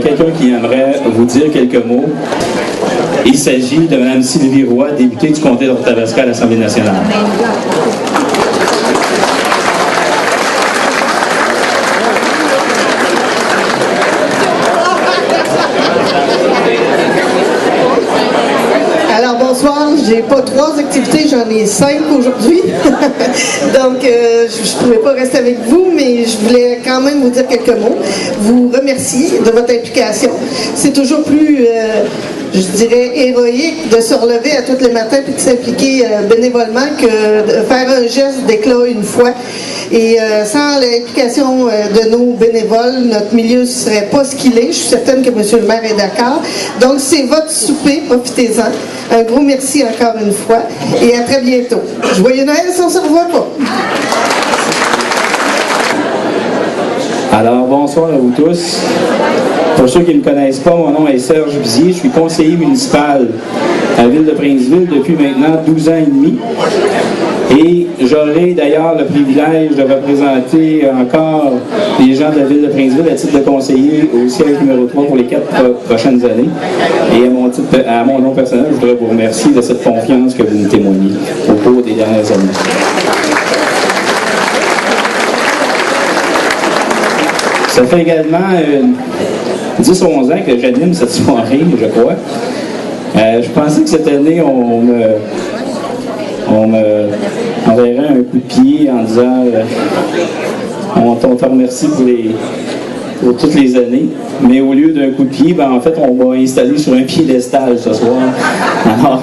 quelqu'un qui aimerait vous dire quelques mots. Il s'agit de Mme Sylvie Roy, députée du comté d'Athabasca à l'Assemblée nationale. Bonsoir, j'ai pas 3 activités, j'en ai 5 aujourd'hui. Donc, je ne pouvais pas rester avec vous, mais je voulais quand même vous dire quelques mots. Vous remercier de votre implication. C'est toujours plus, je dirais, héroïque de se relever à tous les matins et de s'impliquer bénévolement que de faire un geste d'éclat une fois. Et sans l'implication de nos bénévoles, notre milieu ne serait pas ce qu'il est. Je suis certaine que M. le maire est d'accord. Donc, c'est votre souper, profitez-en. Un gros merci encore une fois et à très bientôt. Joyeux Noël si on ne se revoit pas. Alors, bonsoir à vous tous. Pour ceux qui ne me connaissent pas, mon nom est Serge Bizier. Je suis conseiller municipal à la ville de Princeville depuis maintenant 12 ans et demi. Et j'aurai d'ailleurs le privilège de représenter encore les gens de la ville de Princeville à titre de conseiller au siège numéro 3 pour les 4 prochaines années. Et à mon nom personnel, je voudrais vous remercier de cette confiance que vous nous témoignez au cours des dernières années. Ça fait également 10-11 ans que j'anime cette soirée, je crois. Je pensais que cette année, on m'enverrait un coup de pied en disant on te remercie pour toutes les années, mais au lieu d'un coup de pied, ben, en fait, on m'a installé sur un piédestal ce soir. Alors,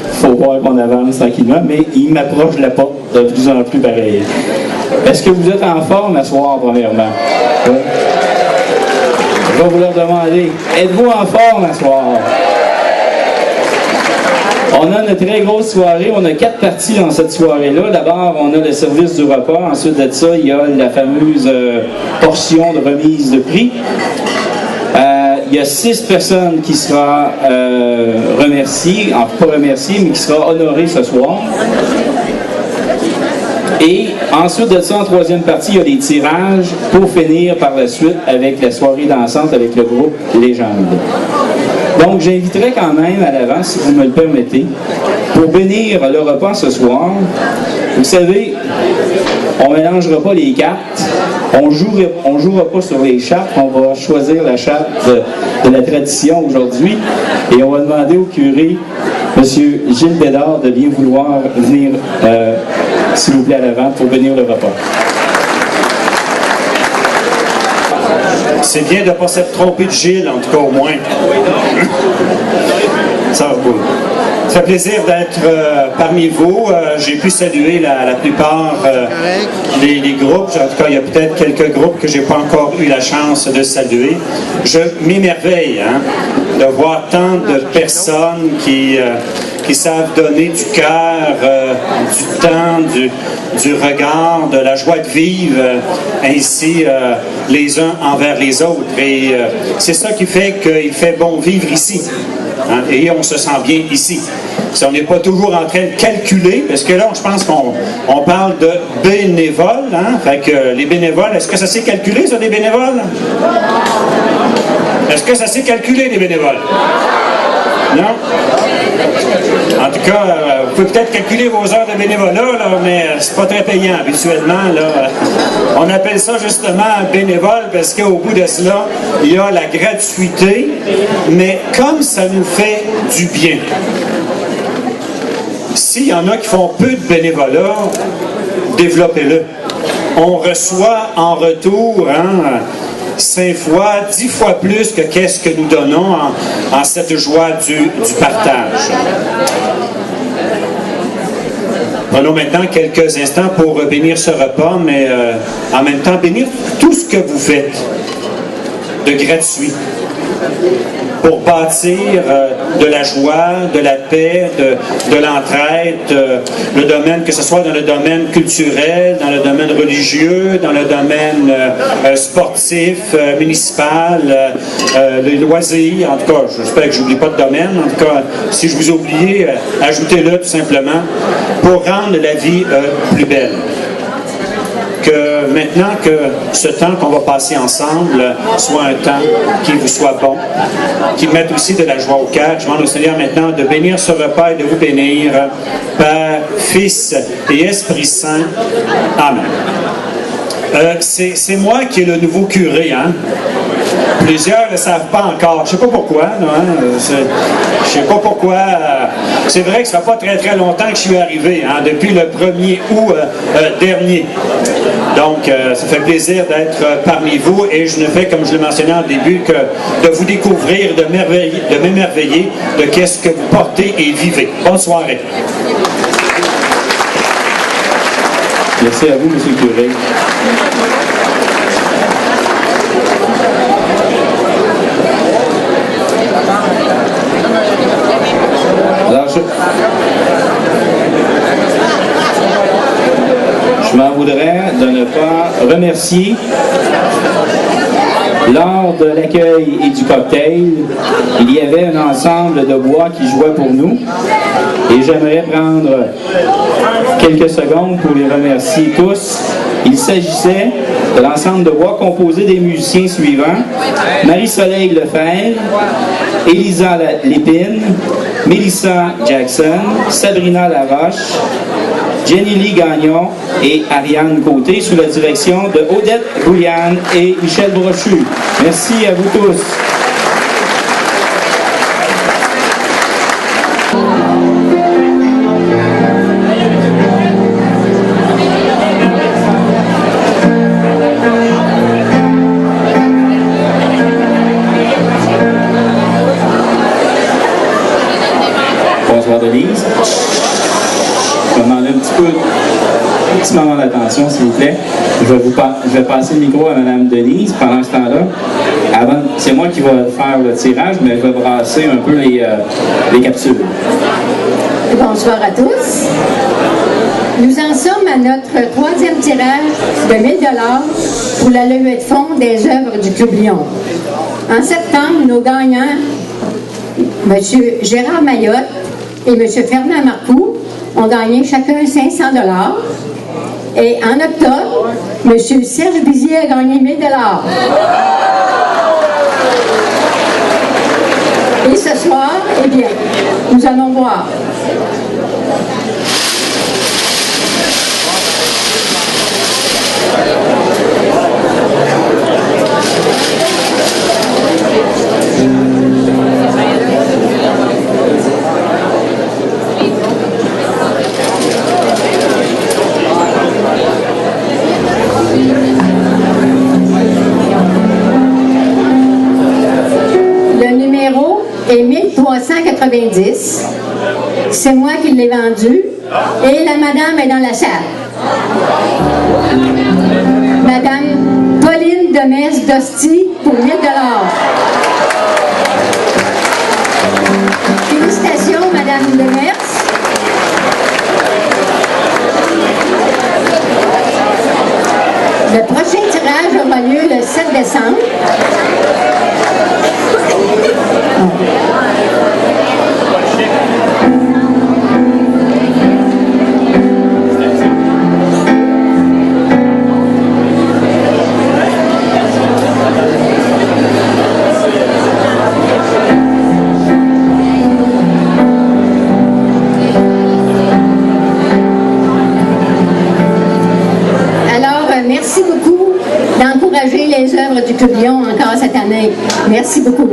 il faut voir qu'on avance tranquillement, mais il m'approche de la porte de plus en plus pareil. Est-ce que vous êtes en forme à soir, premièrement? Oui. Je vais vous leur demander, êtes-vous en forme à soir? On a une très grosse soirée, on a 4 parties dans cette soirée-là. D'abord, on a le service du repas. Ensuite de ça, il y a la fameuse portion de remise de prix. Il y a 6 personnes qui sera remerciées, enfin pas remerciées, mais qui sera honorées ce soir. Et ensuite de ça, en 3e partie, il y a des tirages pour finir par la suite avec la soirée dansante avec le groupe Légende. Donc, j'inviterai quand même à l'avant, si vous me le permettez, pour bénir le repas ce soir. Vous savez, on ne mélangera pas les cartes, on jouera pas sur les chartes, on va choisir la charte de la tradition aujourd'hui et on va demander au curé, M. Gilles Bédard, de bien vouloir venir, s'il vous plaît, à l'avant pour bénir le repas. C'est bien de ne pas s'être trompé de Gilles, en tout cas au moins. Ça va beaucoup. Ça fait plaisir d'être parmi vous. J'ai pu saluer la plupart des groupes. En tout cas, il y a peut-être quelques groupes que je n'ai pas encore eu la chance de saluer. Je m'émerveille de voir tant de personnes qui savent donner du cœur, du temps, du regard, de la joie de vivre, ainsi les uns envers les autres. Et c'est ça qui fait qu'il fait bon vivre ici. Hein, et on se sent bien ici. Si on n'est pas toujours en train de calculer, parce que là, je pense qu'on parle de bénévoles. Hein, fait que les bénévoles, est-ce que ça s'est calculé, ça, des bénévoles? Est-ce que ça s'est calculé, les bénévoles? Non? En tout cas, vous pouvez peut-être calculer vos heures de bénévolat, là, mais c'est pas très payant habituellement. Là. On appelle ça justement bénévole parce qu'au bout de cela, il y a la gratuité, mais comme ça nous fait du bien. S'il y en a qui font peu de bénévolat, développez-le. On reçoit en retour 5 fois, 10 fois plus que qu'est-ce que nous donnons en cette joie du partage. Prenons maintenant quelques instants pour bénir ce repas, mais en même temps bénir tout ce que vous faites de gratuit pour bâtir de la joie, de la paix, de l'entraide, le domaine, que ce soit dans le domaine culturel, dans le domaine religieux, dans le domaine sportif, municipal, les loisirs, en tout cas, j'espère que je n'oublie pas de domaine, en tout cas, si je vous ai oublié, ajoutez-le tout simplement, pour rendre la vie plus belle. que maintenant que ce temps qu'on va passer ensemble soit un temps qui vous soit bon, qui mette aussi de la joie au cœur. Je demande au Seigneur maintenant de bénir ce repas et de vous bénir, Père, Fils et Esprit Saint. Amen. C'est moi qui est le nouveau curé, hein? Plusieurs ne le savent pas encore. Je ne sais pas pourquoi. Non, hein? Je sais pas pourquoi. C'est vrai que ça ne fait pas très très longtemps que je suis arrivé, hein? Depuis le 1er août dernier. Donc, ça fait plaisir d'être parmi vous et je ne fais, comme je le mentionnais en début, que de vous découvrir, de m'émerveiller de qu'est-ce que vous portez et vivez. Bonne soirée. Merci à vous, M. le curé. Alors, je m'en voudrais de ne pas remercier lors de l'accueil et du cocktail, il y avait un ensemble de bois qui jouait pour nous et j'aimerais prendre quelques secondes pour les remercier tous. Il s'agissait de l'ensemble de bois composé des musiciens suivants: Marie-Soleil Lefebvre, Elisa Lépine, Mélissa Jackson, Sabrina Laroche, Jenny Lee Gagnon et Ariane Côté, sous la direction de Odette Bouliane et Michel Brochu. Merci à vous tous. Bonsoir Denise. Je vais demander un petit moment d'attention, s'il vous plaît. Je vais passer le micro à Mme Denise pendant ce temps-là. C'est moi qui vais faire le tirage, mais je vais brasser un peu les capsules. Bonsoir à tous. Nous en sommes à notre troisième tirage de 1 000 $ pour la levée de fonds des œuvres du Club Lyon. En septembre, nos gagnants, M. Gérard Mayotte et M. Fernand Marcoux, ont gagné chacun 500 $. Et en octobre, M. Serge Bizier a gagné 1 000 $. Et ce soir, eh bien, nous allons voir. Le numéro est 1390. C'est moi qui l'ai vendu. Et la madame est dans la salle. Madame Pauline Demers d'Hostie pour 1 000 $. Félicitations, Madame Demers. Le prochain tirage aura lieu le 7 décembre. Merci beaucoup d'encourager les œuvres du Club Lyon encore cette année. Merci beaucoup.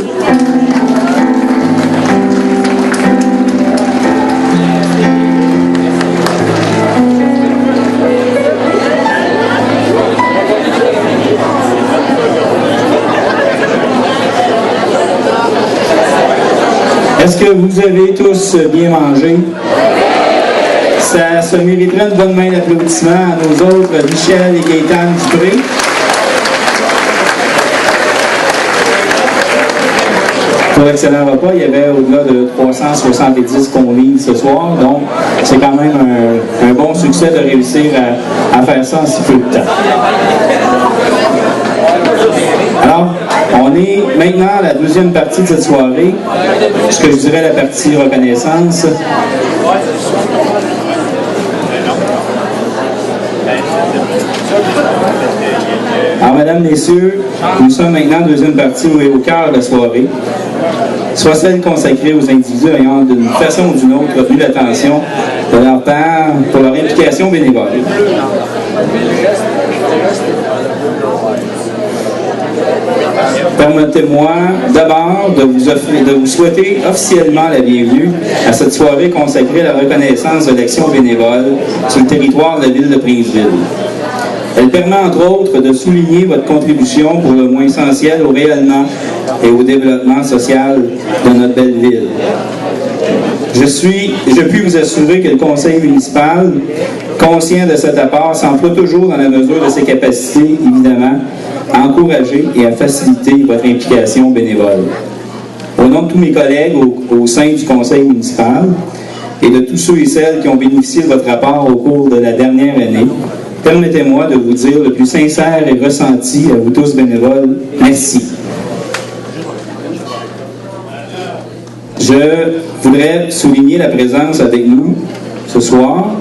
Est-ce que vous avez tous bien mangé? Ça se mériterait une bonne main d'applaudissement à nos autres, Michel et Gaëtan Dupré. Pour l'excellent repas, il y avait au-delà de 370 convives ce soir, donc c'est quand même un bon succès de réussir à faire ça en si peu de temps. Alors, on est maintenant à la deuxième partie de cette soirée, ce que je dirais la partie reconnaissance. Mesdames, Messieurs, nous sommes maintenant en deuxième partie au cœur de la soirée, soit celle consacrée aux individus ayant d'une façon ou d'une autre retenu l'attention de leur part pour leur implication bénévole. Permettez-moi d'abord de vous souhaiter officiellement la bienvenue à cette soirée consacrée à la reconnaissance de l'action bénévole sur le territoire de la ville de Princeville. Elle permet entre autres de souligner votre contribution pour le moins essentiel au rayonnement et au développement social de notre belle ville. Je puis vous assurer que le conseil municipal, conscient de cet apport, s'emploie toujours dans la mesure de ses capacités, évidemment, à encourager et à faciliter votre implication bénévole. Au nom de tous mes collègues au sein du conseil municipal et de tous ceux et celles qui ont bénéficié de votre apport au cours de la dernière année, permettez-moi de vous dire le plus sincère et ressenti à vous tous bénévoles, merci. Je voudrais souligner la présence avec nous ce soir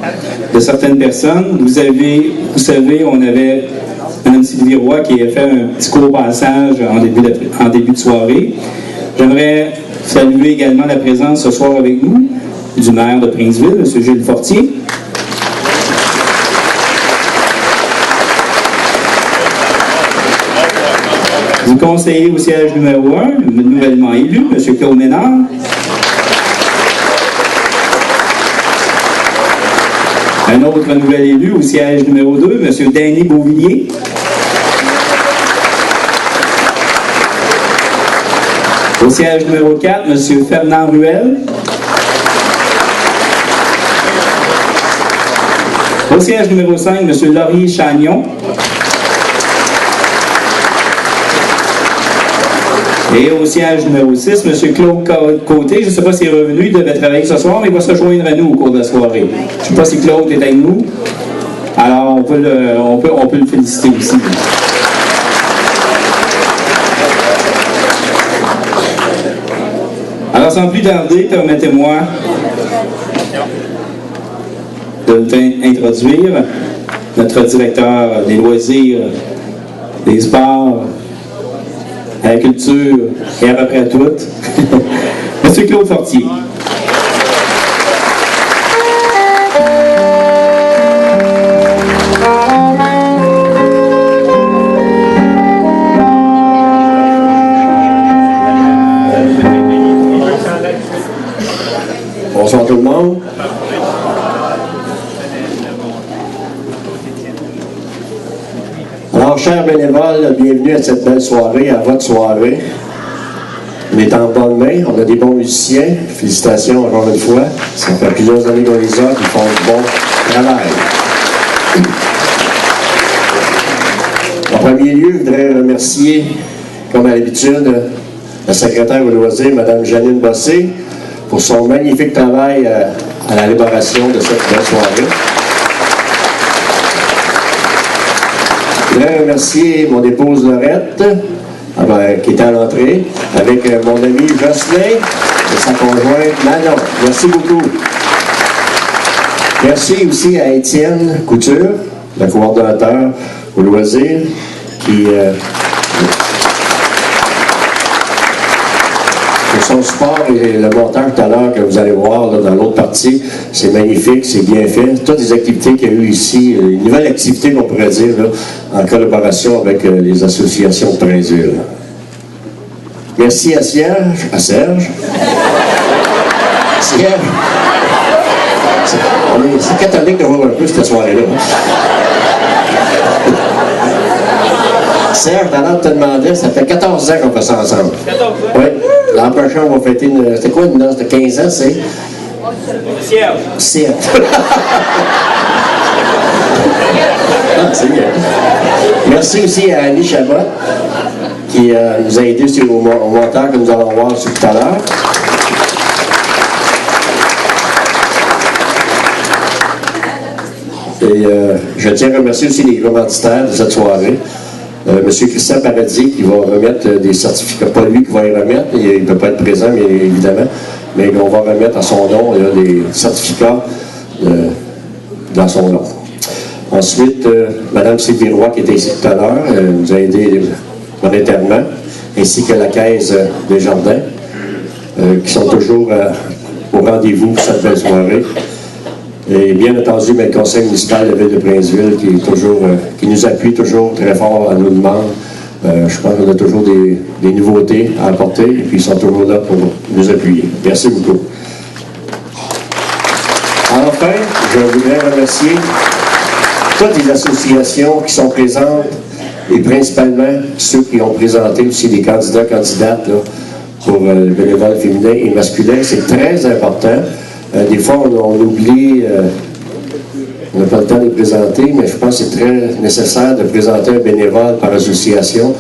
de certaines personnes. Vous savez, on avait Mme Sylvie Roy qui a fait un petit court passage en début de soirée. J'aimerais saluer également la présence ce soir avec nous du maire de Princeville, M. Gilles Fortier. Du conseiller au siège numéro 1, nouvellement élu, M. Claude Ménard. Un autre nouvel élu au siège numéro 2, M. Danny Beauvillier. Au siège numéro 4, M. Fernand Ruel. Au siège numéro 5, M. Laurier Chagnon. Et au siège numéro 6, M. Claude Côté, je ne sais pas s'il est revenu, il devait travailler ce soir, mais il va se joindre à nous au cours de la soirée. Je ne sais pas si Claude est avec nous. Alors, on peut le féliciter aussi. Alors, sans plus tarder, permettez-moi de vous introduire notre directeur des loisirs, des sports, à la culture et à peu près à toutes, M. Claude Fortier. Bonsoir tout le monde. Alors, chers bénévoles, bienvenue à cette belle soirée, à votre soirée. On est en bonne main, on a des bons musiciens. Félicitations encore une fois. Ça fait plusieurs années qu'on les a, ils font du bon travail. En premier lieu, je voudrais remercier, comme à l'habitude, la secrétaire au loisir, Mme Janine Bossé, pour son magnifique travail à l'élaboration de cette belle soirée. Je voudrais remercier mon épouse Laurette, qui était à l'entrée, avec mon ami Jocelyn et sa conjointe Manon. Merci beaucoup. Merci aussi à Étienne Couture, le coordonnateur au loisir, qui pour son support et le montage tout à l'heure que vous allez voir là, dans l'autre partie, c'est magnifique, c'est bien fait. Toutes les activités qu'il y a eu ici, une nouvelle activité qu'on pourrait dire, là, en collaboration avec les associations de Princeville. Merci à Serge. Serge. C'est catholique de voir un peu cette soirée-là. Serge, tout à l'heure, te demandais, ça fait 14 ans qu'on fait ça ensemble. 14 ans? Oui. L'an prochain, on va fêter une... C'était quoi une danse de 15 ans, c'est? Serge. Serge. Ah, c'est bien. Merci aussi à Annie Chabot, qui nous a aidés au monteur que nous allons voir tout à l'heure. Et je tiens à remercier aussi les commanditaires de cette soirée. M. Christian Paradis qui va remettre des certificats, pas lui qui va les remettre, il ne peut pas être présent mais, évidemment, mais on va remettre à son nom des certificats dans son nom. Ensuite, Mme Sylvie Roy, qui était ici tout à l'heure, nous a aidé monétairement, ainsi que la Caisse des Jardins, qui sont toujours au rendez-vous pour cette belle soirée. Et bien entendu, le conseil municipal de la ville de Princeville qui nous appuie toujours très fort à nos demandes. Je pense qu'on a toujours des nouveautés à apporter et puis ils sont toujours là pour nous appuyer. Merci beaucoup. Enfin, je voudrais remercier toutes les associations qui sont présentes et principalement ceux qui ont présenté aussi des candidates là, pour le bénévolat féminin et masculin. C'est très important. Des fois, on oublie, on n'a pas le temps de les présenter, mais je pense que c'est très nécessaire de présenter un bénévole par association.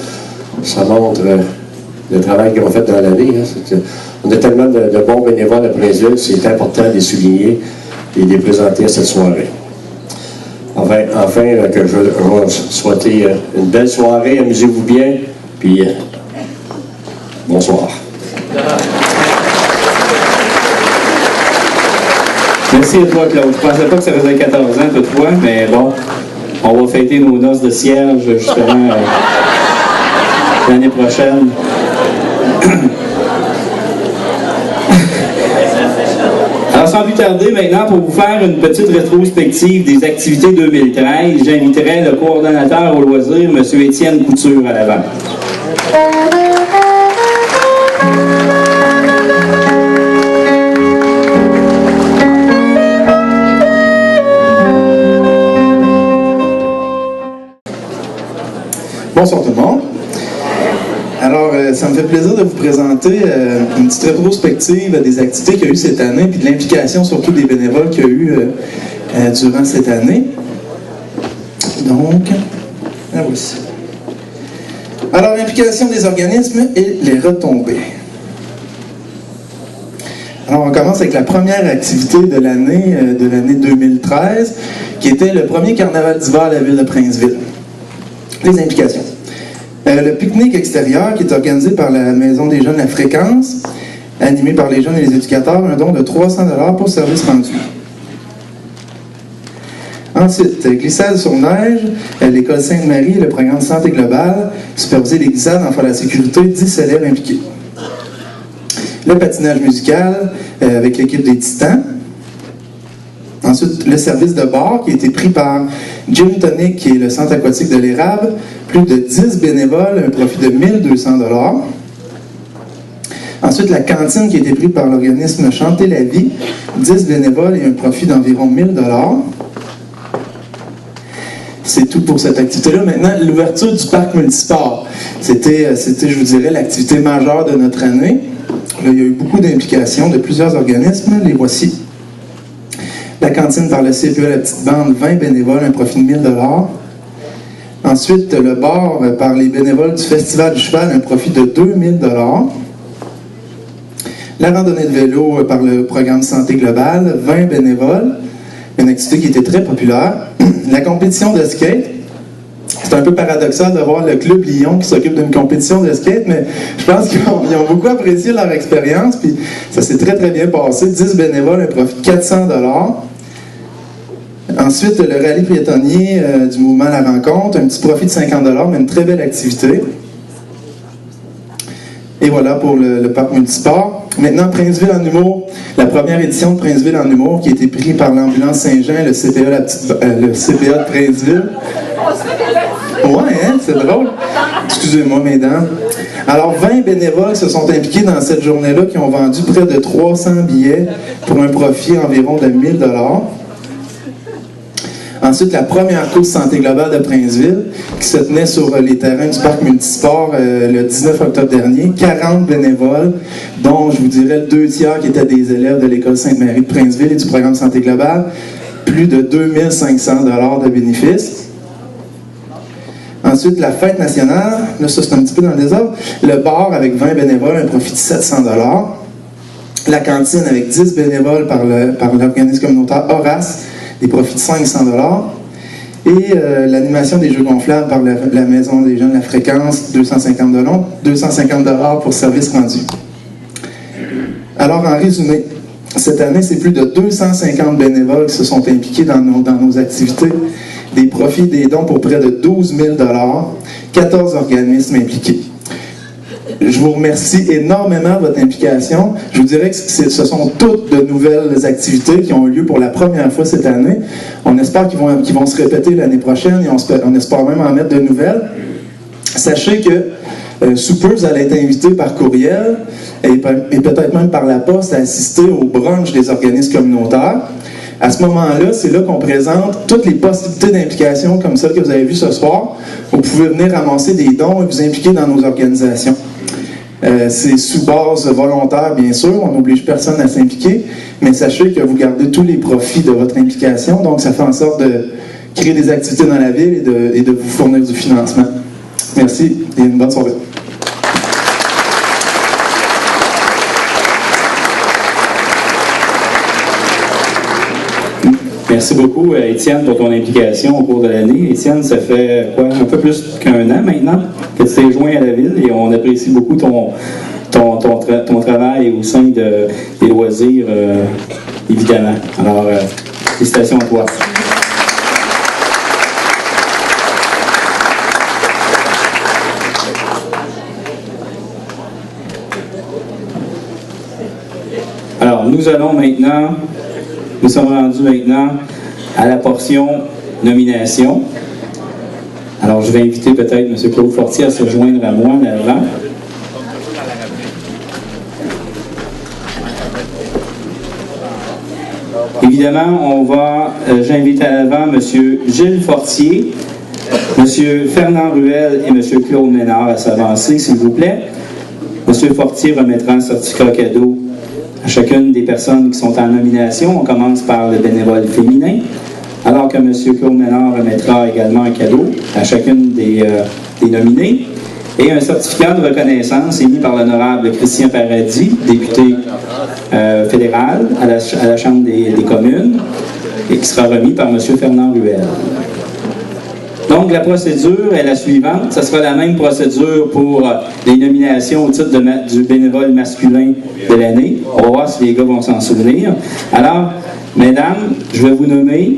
Ça montre le travail qu'ils ont fait dans l'année. Hein. On a tellement de bons bénévoles à Princeville, c'est important de les souligner et de les présenter à cette soirée. Enfin que je vais souhaiter une belle soirée, amusez-vous bien, puis bonsoir. Merci à toi, Claude. Je ne pensais pas que ça faisait 14 ans, toutefois, mais bon, on va fêter nos noces de cierge, justement, l'année prochaine. Alors, sans plus tarder, maintenant, pour vous faire une petite rétrospective des activités 2013, j'inviterai le coordonnateur au loisir, M. Étienne Couture, à l'avant. Bonsoir tout le monde. Alors, ça me fait plaisir de vous présenter une petite rétrospective des activités qu'il y a eu cette année, puis de l'implication surtout des bénévoles qu'il y a eu durant cette année. Donc, la voici. Alors, l'implication des organismes et les retombées. Alors, on commence avec la première activité de l'année 2013, qui était le premier carnaval d'hiver à la ville de Princeville. Les implications. Le pique-nique extérieur qui est organisé par la Maison des Jeunes La Fréquence, animé par les jeunes et les éducateurs, un don de 300 $ pour service rendu. Ensuite, glissade sur neige, l'école Sainte-Marie, le programme Santé Globale, superviser les glissades en faveur de la sécurité, 10 élèves impliqués. Le patinage musical avec l'équipe des Titans. Ensuite, le service de bar qui a été pris par Gin Tonic, qui est le centre aquatique de l'Érable. Plus de 10 bénévoles, un profit de 1 200 $. Ensuite, la cantine qui a été prise par l'organisme Chanter la vie. 10 bénévoles et un profit d'environ 1 000 $. C'est tout pour cette activité-là. Maintenant, l'ouverture du parc multisport. C'était, je vous dirais, l'activité majeure de notre année. Là, il y a eu beaucoup d'implications de plusieurs organismes. Les voici. La cantine par le CPE La Petite Bande, 20 bénévoles, un profit de 1 000 $. Ensuite, le bar par les bénévoles du Festival du Cheval, un profit de 2 000 $. La randonnée de vélo par le programme Santé Globale, 20 bénévoles, une activité qui était très populaire. La compétition de skate, c'est un peu paradoxal de voir le Club Lyon qui s'occupe d'une compétition de skate, mais je pense qu'ils ont beaucoup apprécié leur expérience, puis ça s'est très très bien passé. 10 bénévoles, un profit de 400 $. Ensuite, le rallye piétonnier du mouvement La Rencontre, un petit profit de 50 $, mais une très belle activité. Et voilà pour le parc multisport. Maintenant, Princeville en humour, la première édition de Princeville en humour qui a été prise par l'ambulance Saint-Jean, le CPA de Princeville. Ouais, hein, c'est drôle. Excusez-moi, mesdames. Alors, 20 bénévoles se sont impliqués dans cette journée-là qui ont vendu près de 300 billets pour un profit environ de 1 000 $. Ensuite, la première course Santé Globale de Princeville, qui se tenait sur les terrains du parc multisport le 19 octobre dernier. 40 bénévoles, dont, je vous dirais, le 2 tiers qui étaient des élèves de l'école Sainte-Marie de Princeville et du programme Santé Globale. Plus de 2 500 $ de bénéfices. Ensuite, la fête nationale, là, ça c'est un petit peu dans le désordre. Le bar avec 20 bénévoles, un profit de 700 $. La cantine avec 10 bénévoles par l'organisme communautaire Horace, des profits de 500 $. Et l'animation des jeux gonflables par la Maison des Jeunes La Fréquence, 250 $ pour service rendu. Alors, en résumé, cette année, c'est plus de 250 bénévoles qui se sont impliqués dans nos activités. des profits des dons pour près de 12 000 $, 14 organismes impliqués. Je vous remercie énormément de votre implication. Je vous dirais que ce sont toutes de nouvelles activités qui ont eu lieu pour la première fois cette année. On espère qu'ils vont se répéter l'année prochaine et on espère même en mettre de nouvelles. Sachez que sous peu, vous allez être invité par courriel et peut-être même par la poste à assister au brunch des organismes communautaires. À ce moment-là, c'est là qu'on présente toutes les possibilités d'implication comme celle que vous avez vues ce soir. Vous pouvez venir ramasser des dons et vous impliquer dans nos organisations. C'est sous base volontaire, bien sûr, on n'oblige personne à s'impliquer, mais sachez que vous gardez tous les profits de votre implication, donc ça fait en sorte de créer des activités dans la ville et de vous fournir du financement. Merci et une bonne soirée. Merci beaucoup, Étienne, pour ton implication au cours de l'année. Étienne, ça fait quoi, un peu plus qu'un an maintenant que tu t'es joint à la ville et on apprécie beaucoup ton travail au sein des loisirs, évidemment. Alors, félicitations à toi. Alors, nous sommes rendus maintenant à la portion nomination. Alors, je vais inviter peut-être M. Claude Fortier à se joindre à moi là-devant. Évidemment, j'invite à l'avant M. Gilles Fortier, M. Fernand Ruel et M. Claude Ménard à s'avancer, s'il vous plaît. M. Fortier remettra un certificat cadeau à chacune des personnes qui sont en nomination. On commence par le bénévole féminin, alors que M. Claude Ménard remettra également un cadeau à chacune des nominés. Et un certificat de reconnaissance émis par l'honorable Christian Paradis, député fédéral à la Chambre des communes, et qui sera remis par M. Fernand Ruel. Donc, la procédure est la suivante. Ce sera la même procédure pour les nominations au titre du bénévole masculin de l'année. On va voir si les gars vont s'en souvenir. Alors, mesdames, je vais vous nommer.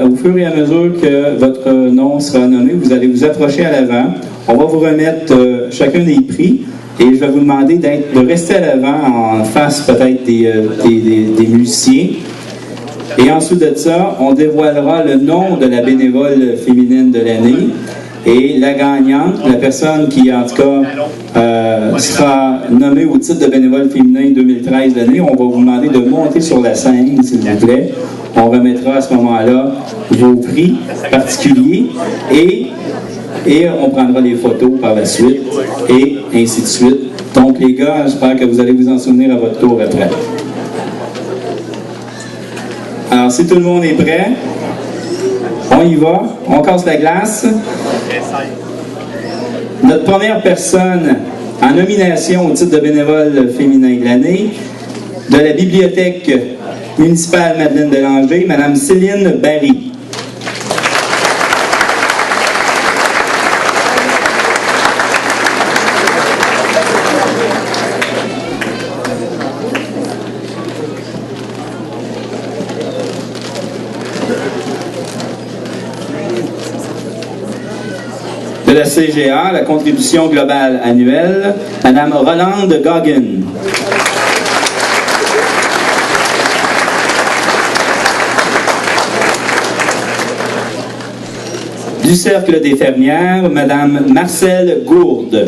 Au fur et à mesure que votre nom sera nommé, vous allez vous approcher à l'avant. On va vous remettre chacun des prix. Et je vais vous demander de rester à l'avant en face peut-être des musiciens. Et ensuite de ça, on dévoilera le nom de la bénévole féminine de l'année. Et la gagnante, la personne qui, en tout cas, sera nommée au titre de bénévole féminin 2013 de l'année, on va vous demander de monter sur la scène, s'il vous plaît. On remettra à ce moment-là vos prix particuliers et on prendra les photos par la suite et ainsi de suite. Donc, les gars, j'espère que vous allez vous en souvenir à votre tour après. Alors, si tout le monde est prêt, on y va, on casse la glace. Notre première personne en nomination au titre de bénévole féminin de l'année, de la Bibliothèque municipale Madeleine Bélanger, Mme Céline Barry. De la CGA, la contribution globale annuelle, Mme Rolande Goggin. Du Cercle des fermières, Mme Marcelle Gourde.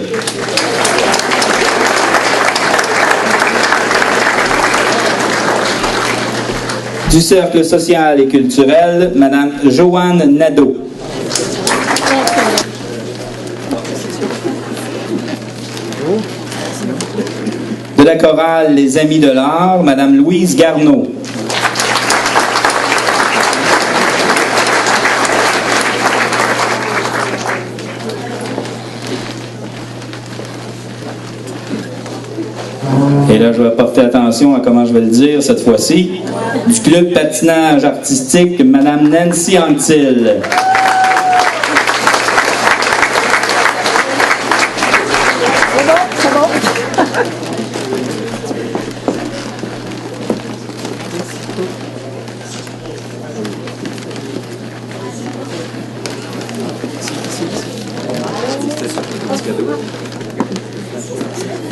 Du Cercle social et culturel, Mme Joanne Nadeau. De la chorale Les Amis de l'Art, Mme Louise Garneau. Et là, je vais porter attention à comment je vais le dire cette fois-ci. Du club patinage artistique, Mme Nancy Anctil.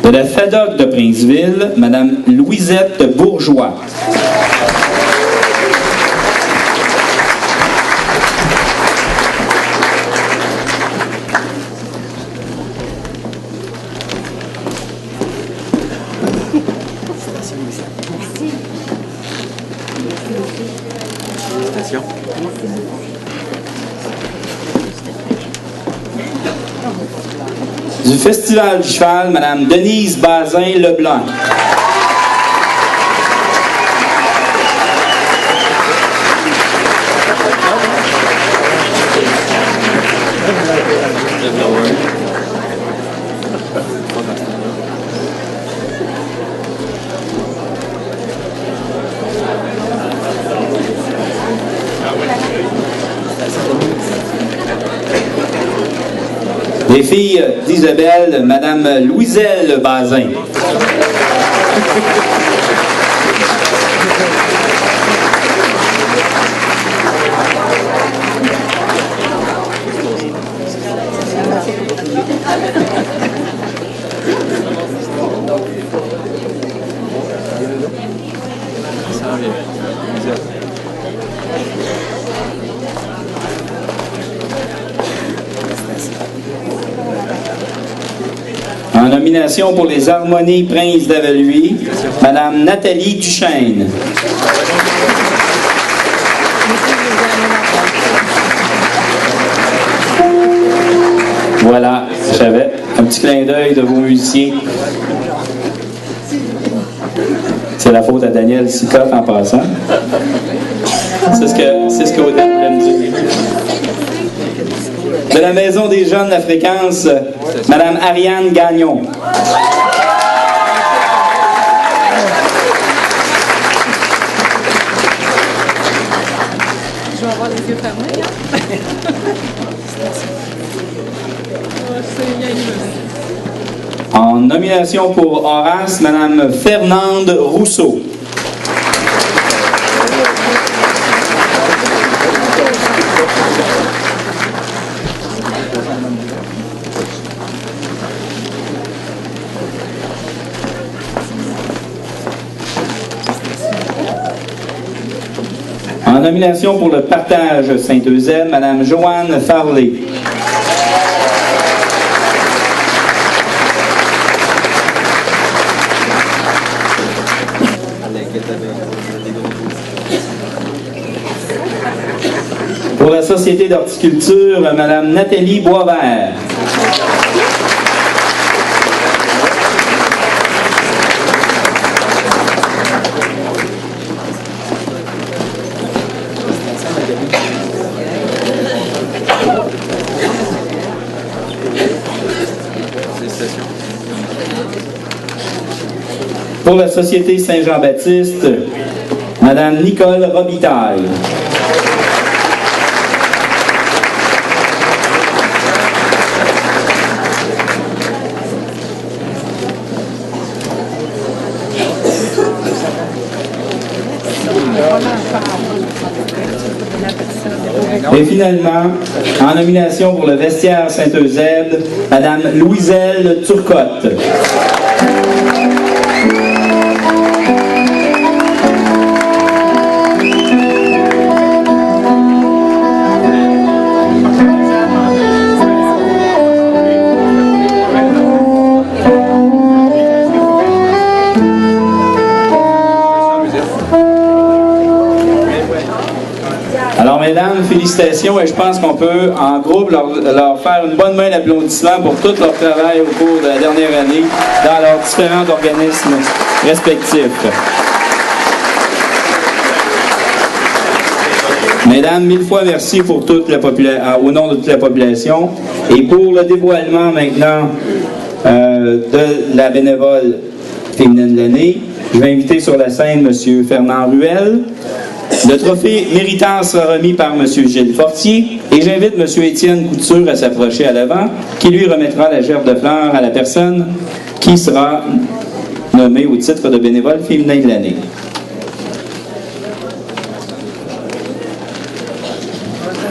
De la FADOC de Princeville, Mme Louisette Bourgeois. Du Festival du Cheval, Mme Denise Bazin-Leblanc. Les filles d'Isabelle, Mme Louiselle Bazin. En nomination pour les Harmonies Prince d'Aveluy, Mme Nathalie Duchesne. Voilà, j'avais un petit clin d'œil de vos musiciens. C'est la faute à Daniel Sicotte en passant. C'est ce que Odette voulait me dire. De la Maison des Jeunes de la Fréquence, Mme Ariane Gagnon. Je vais avoir les yeux fermés, En nomination pour Horace, Mme Fernande Rousseau. En nomination pour le partage Saint-Eusèbe, Mme Joanne Farley. Pour la Société d'horticulture, Mme Nathalie Boisvert. Pour la Société Saint-Jean-Baptiste, Mme Nicole Robitaille. Et finalement, en nomination pour le vestiaire Saint-Eusèbe, Mme Louiselle Turcotte. Alors, mesdames, félicitations et je pense qu'on peut, en groupe, leur faire une bonne main d'applaudissement pour tout leur travail au cours de la dernière année dans leurs différents organismes respectifs. Mesdames, mille fois merci pour toute la au nom de toute la population. Et pour le dévoilement maintenant de la bénévole féminine de l'année, je vais inviter sur la scène M. Fernand Ruel. Le trophée méritant sera remis par M. Gilles Fortier et j'invite M. Étienne Couture à s'approcher à l'avant qui lui remettra la gerbe de fleurs à la personne qui sera nommée au titre de bénévole féminin de l'année.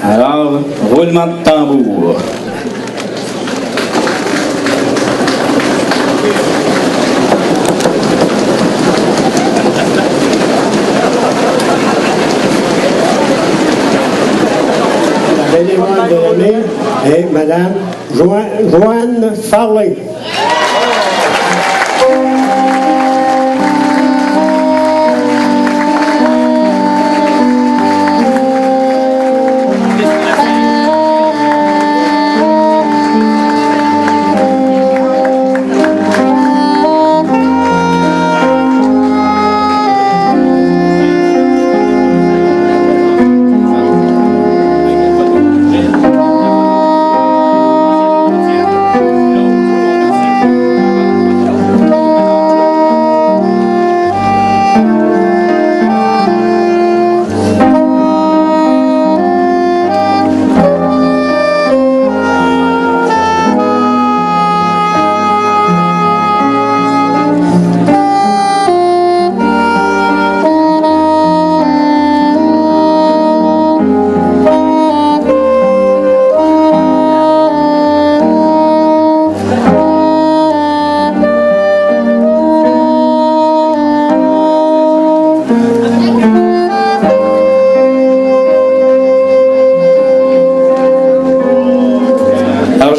Alors, roulement de tambour. et Mme Joanne Farley.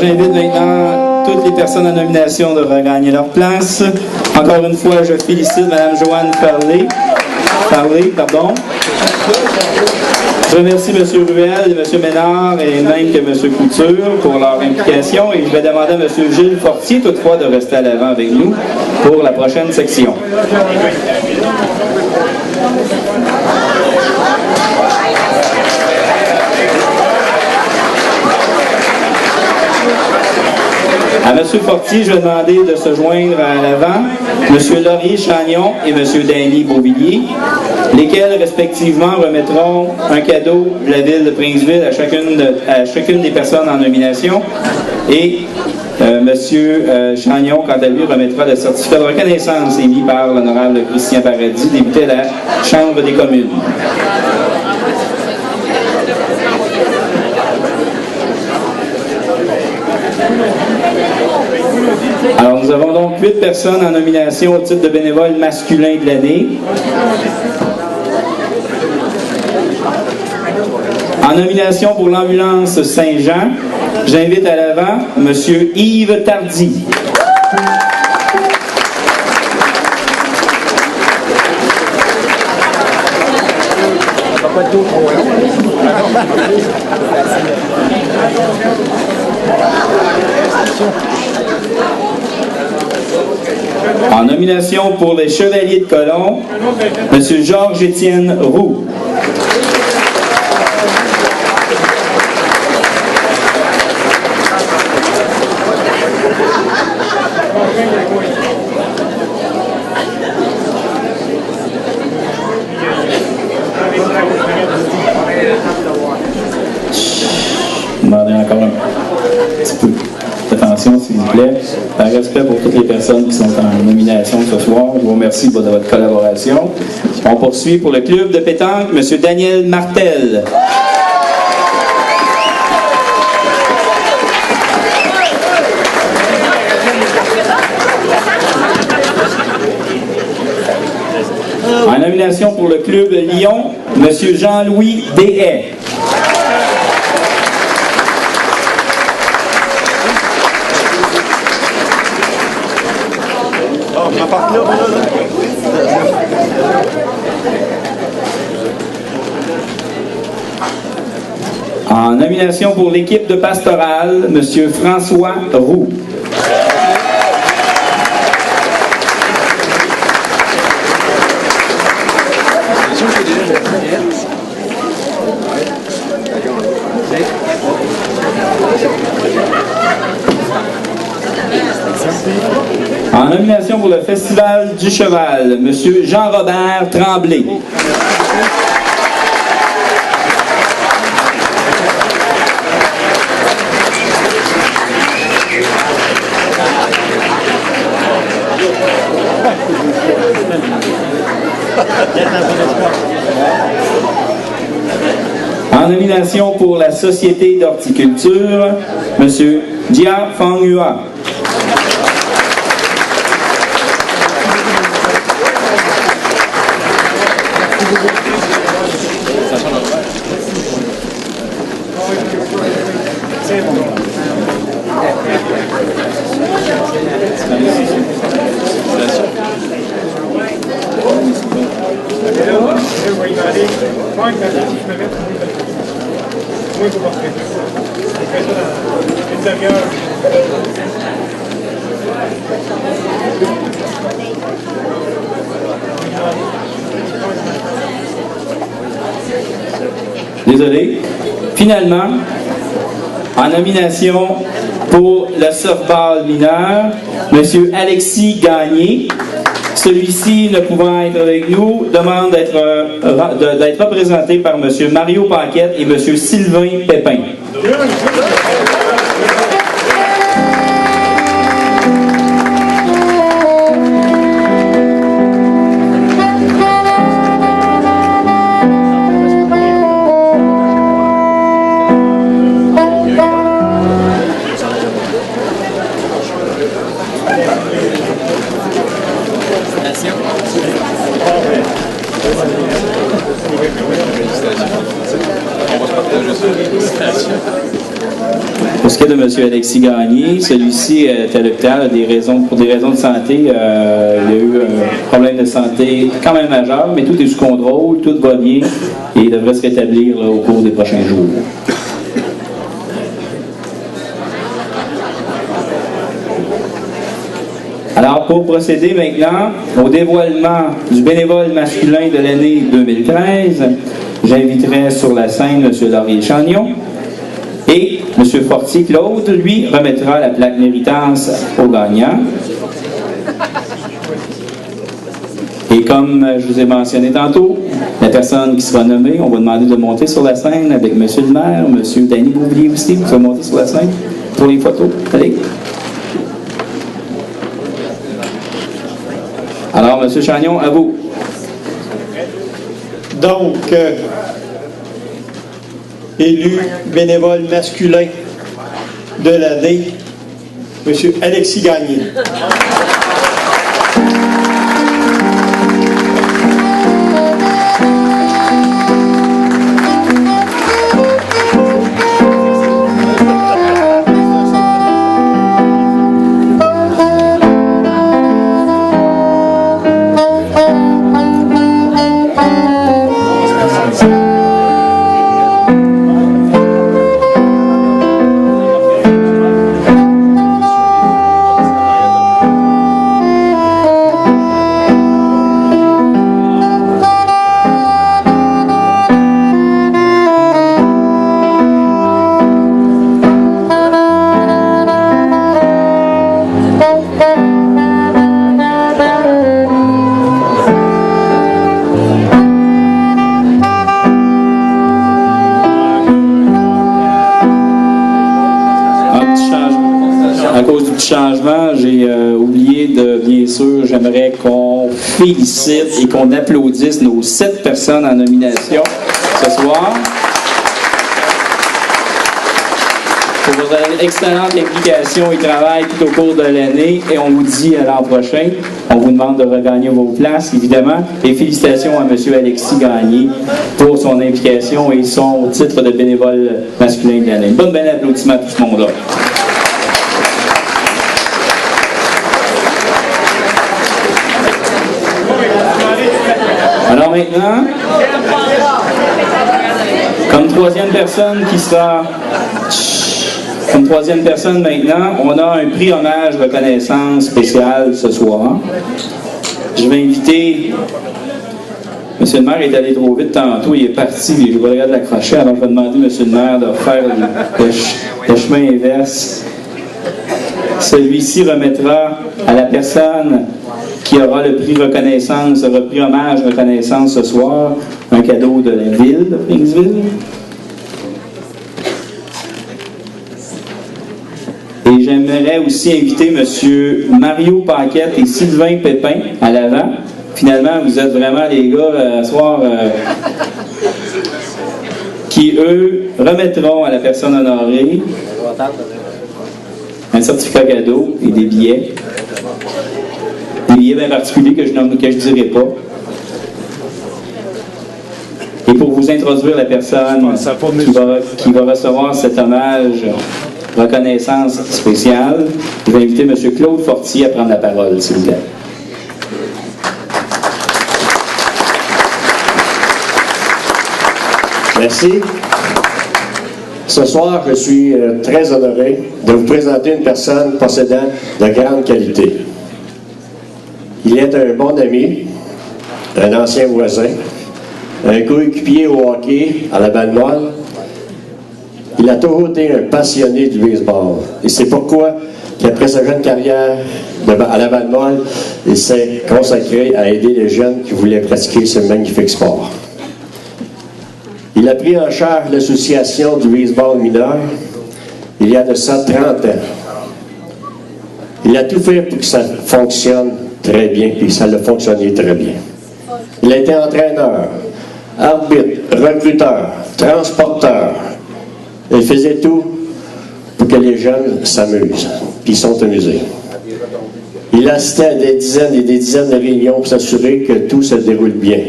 J'invite maintenant toutes les personnes en nomination de regagner leur place. Encore une fois, je félicite Mme Joanne Farley. Je remercie M. Ruel, M. Ménard et même que M. Couture pour leur implication et je vais demander à M. Gilles Fortier toutefois de rester à l'avant avec nous pour la prochaine section. À M. Fortier, je vais demander de se joindre à l'avant M. Laurier Chagnon et M. Danny Beauvillier, lesquels respectivement remettront un cadeau de la ville de Princeville à chacune des personnes en nomination. Et M. Chagnon, quant à lui, remettra le certificat de reconnaissance émis par l'honorable Christian Paradis, député de la Chambre des communes. Alors, nous avons donc 8 personnes en nomination au titre de bénévole masculin de l'année. En nomination pour l'ambulance Saint-Jean, j'invite à l'avant M. Yves Tardy. En nomination pour les Chevaliers de Colomb, M. Georges-Étienne Roux. Demandez encore un petit peu d'attention, s'il vous plaît. Par respect pour toutes les personnes qui sont en nomination ce soir, je vous remercie de votre collaboration. On poursuit pour le club de pétanque, M. Daniel Martel. En nomination pour le club Lyon, M. Jean-Louis Deshaies. En nomination pour l'équipe de pastorale, M. François Roux. En nomination pour le Festival du Cheval, M. Jean-Robert Tremblay. En nomination pour la Société d'horticulture, M. Jia Fanghua. C'est bon. Désolé. Finalement, en nomination pour le softball mineur, M. Alexis Gagné. Celui-ci, ne pouvant être avec nous, demande d'être représenté par M. Mario Paquette et M. Sylvain Pépin. Pour ce qui est de M. Alexis Gagné, celui-ci est à l'hôpital pour des raisons de santé. Il a eu un problème de santé quand même majeur, mais tout est sous contrôle, tout va bien et il devrait se rétablir là, au cours des prochains jours. Alors, pour procéder maintenant au dévoilement du bénévole masculin de l'année 2013, j'inviterai sur la scène M. Laurier Chagnon et M. Fortier-Claude, lui, remettra la plaque méritance au gagnant. Et comme je vous ai mentionné tantôt, la personne qui sera nommée, on va demander de monter sur la scène avec M. le maire, M. Danny Bouvier aussi, vous allez monter sur la scène pour les photos. Allez. Alors, M. Chagnon, à vous. Donc, élu bénévole masculin de l'année, M. Alexis Gagné. Changement, j'ai oublié de, bien sûr, j'aimerais qu'on félicite et qu'on applaudisse nos 7 personnes en nomination ce soir pour votre excellente implication et travail tout au cours de l'année, et on vous dit à l'an prochain. On vous demande de regagner vos places, évidemment, et félicitations à M. Alexis Gagné pour son implication et son titre de bénévole masculin de l'année. Bonne belle applaudissement à tout ce monde-là. Alors maintenant, comme troisième personne maintenant, on a un prix hommage reconnaissance spécial ce soir. Je vais inviter, Monsieur le maire est allé trop vite tantôt, il est parti, je ne vais pas l'accrocher, alors je vais demander Monsieur le maire de faire le chemin inverse. Celui-ci remettra à la personne qui aura le prix reconnaissance, le prix hommage reconnaissance ce soir, un cadeau de la ville de Princeville. Et j'aimerais aussi inviter M. Mario Paquette et Sylvain Pépin à l'avant. Finalement, vous êtes vraiment les gars ce soir qui, eux, remettront à la personne honorée un certificat cadeau et des billets. Des billets bien particuliers que je ne dirai pas. Et pour vous introduire la personne qui va recevoir cet hommage reconnaissance spéciale, je vais inviter M. Claude Fortier à prendre la parole, s'il vous plaît. Merci. Ce soir, je suis très honoré de vous présenter une personne possédant de grandes qualités. Il est un bon ami, un ancien voisin, un coéquipier au hockey à la balle-molle. Il a toujours été un passionné du baseball. Et c'est pourquoi qu'après sa jeune carrière à la balle-molle, il s'est consacré à aider les jeunes qui voulaient pratiquer ce magnifique sport. Il a pris en charge l'association du baseball mineur il y a de ça 30 ans. Il a tout fait pour que ça fonctionne très bien, puis ça a fonctionné très bien. Il a été entraîneur, arbitre, recruteur, transporteur. Il faisait tout pour que les jeunes s'amusent, puis ils sont amusés. Il assistait à des dizaines et des dizaines de réunions pour s'assurer que tout se déroule bien.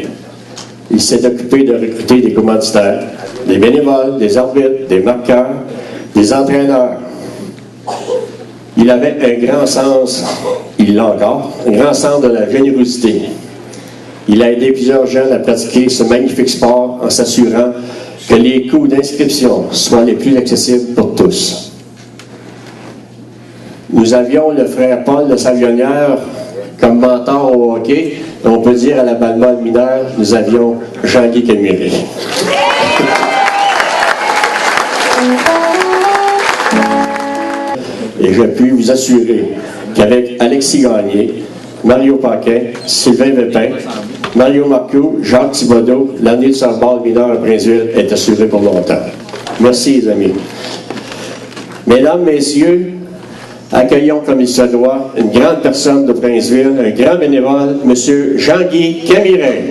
Il s'est occupé de recruter des commanditaires, des bénévoles, des arbitres, des marqueurs, des entraîneurs. Il avait un grand sens, il l'a encore, un grand sens de la générosité. Il a aidé plusieurs jeunes à pratiquer ce magnifique sport en s'assurant que les coûts d'inscription soient les plus accessibles pour tous. Nous avions le frère Paul de Savionnière comme mentor au hockey. On peut dire à la balle-molle mineure, nous avions Jean-Guy Camiré. Et je puis vous assurer qu'avec Alexis Gagné, Mario Paquin, Sylvain Vépin, Mario Marcoux, Jacques Thibodeau, l'année de softball mineur à Princeville est assurée pour longtemps. Merci, les amis. Mesdames, Messieurs, accueillons comme il se doit une grande personne de Princeville, un grand bénévole, M. Jean-Guy Camiré.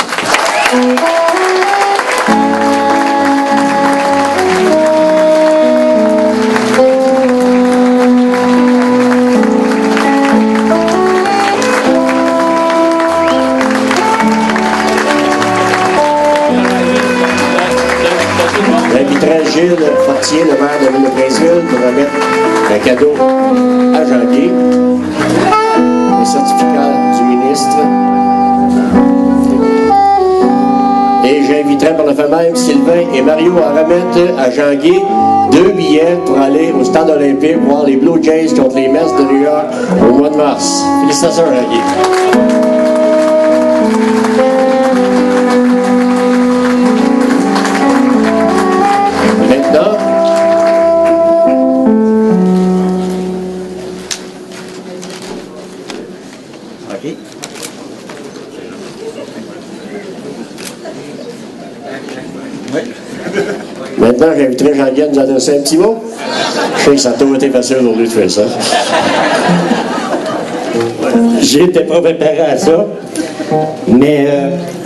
J'inviterai Gilles Fortier, le maire de la ville de Princeville, pour remettre un cadeau à Jean-Guy, le certificat du ministre. Et j'inviterai par le fait même Sylvain et Mario à remettre à Jean-Guy 2 billets pour aller au stade olympique voir les Blue Jays contre les Mets de New York au mois de mars. Félicitations, Jean-Guy. Maintenant, Maintenant, j'inviterai Jean-Guy à nous adresser un petit mot. Je sais que ça a toujours été facile aujourd'hui de faire ça. J'étais pas préparé à ça, mais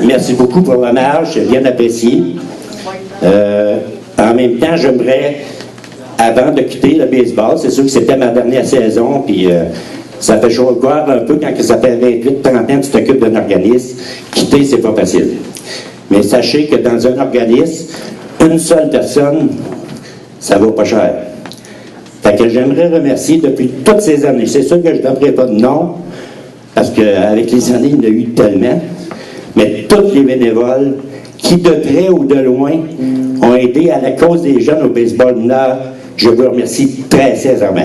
merci beaucoup pour l'hommage, j'ai bien apprécié. En même temps, j'aimerais, avant de quitter le baseball, c'est sûr que c'était ma dernière saison, puis ça fait chaud au cœur un peu quand ça fait 28-30 ans que tu t'occupes d'un organisme. Quitter, c'est pas facile. Mais sachez que dans un organisme, une seule personne, ça vaut pas cher. Fait que j'aimerais remercier depuis toutes ces années. C'est sûr que je ne donnerai pas de nom, parce qu'avec les années, il y en a eu tellement. Mais tous les bénévoles qui, de près ou de loin, ont aidé à la cause des jeunes au baseball mineur, je vous remercie très sincèrement.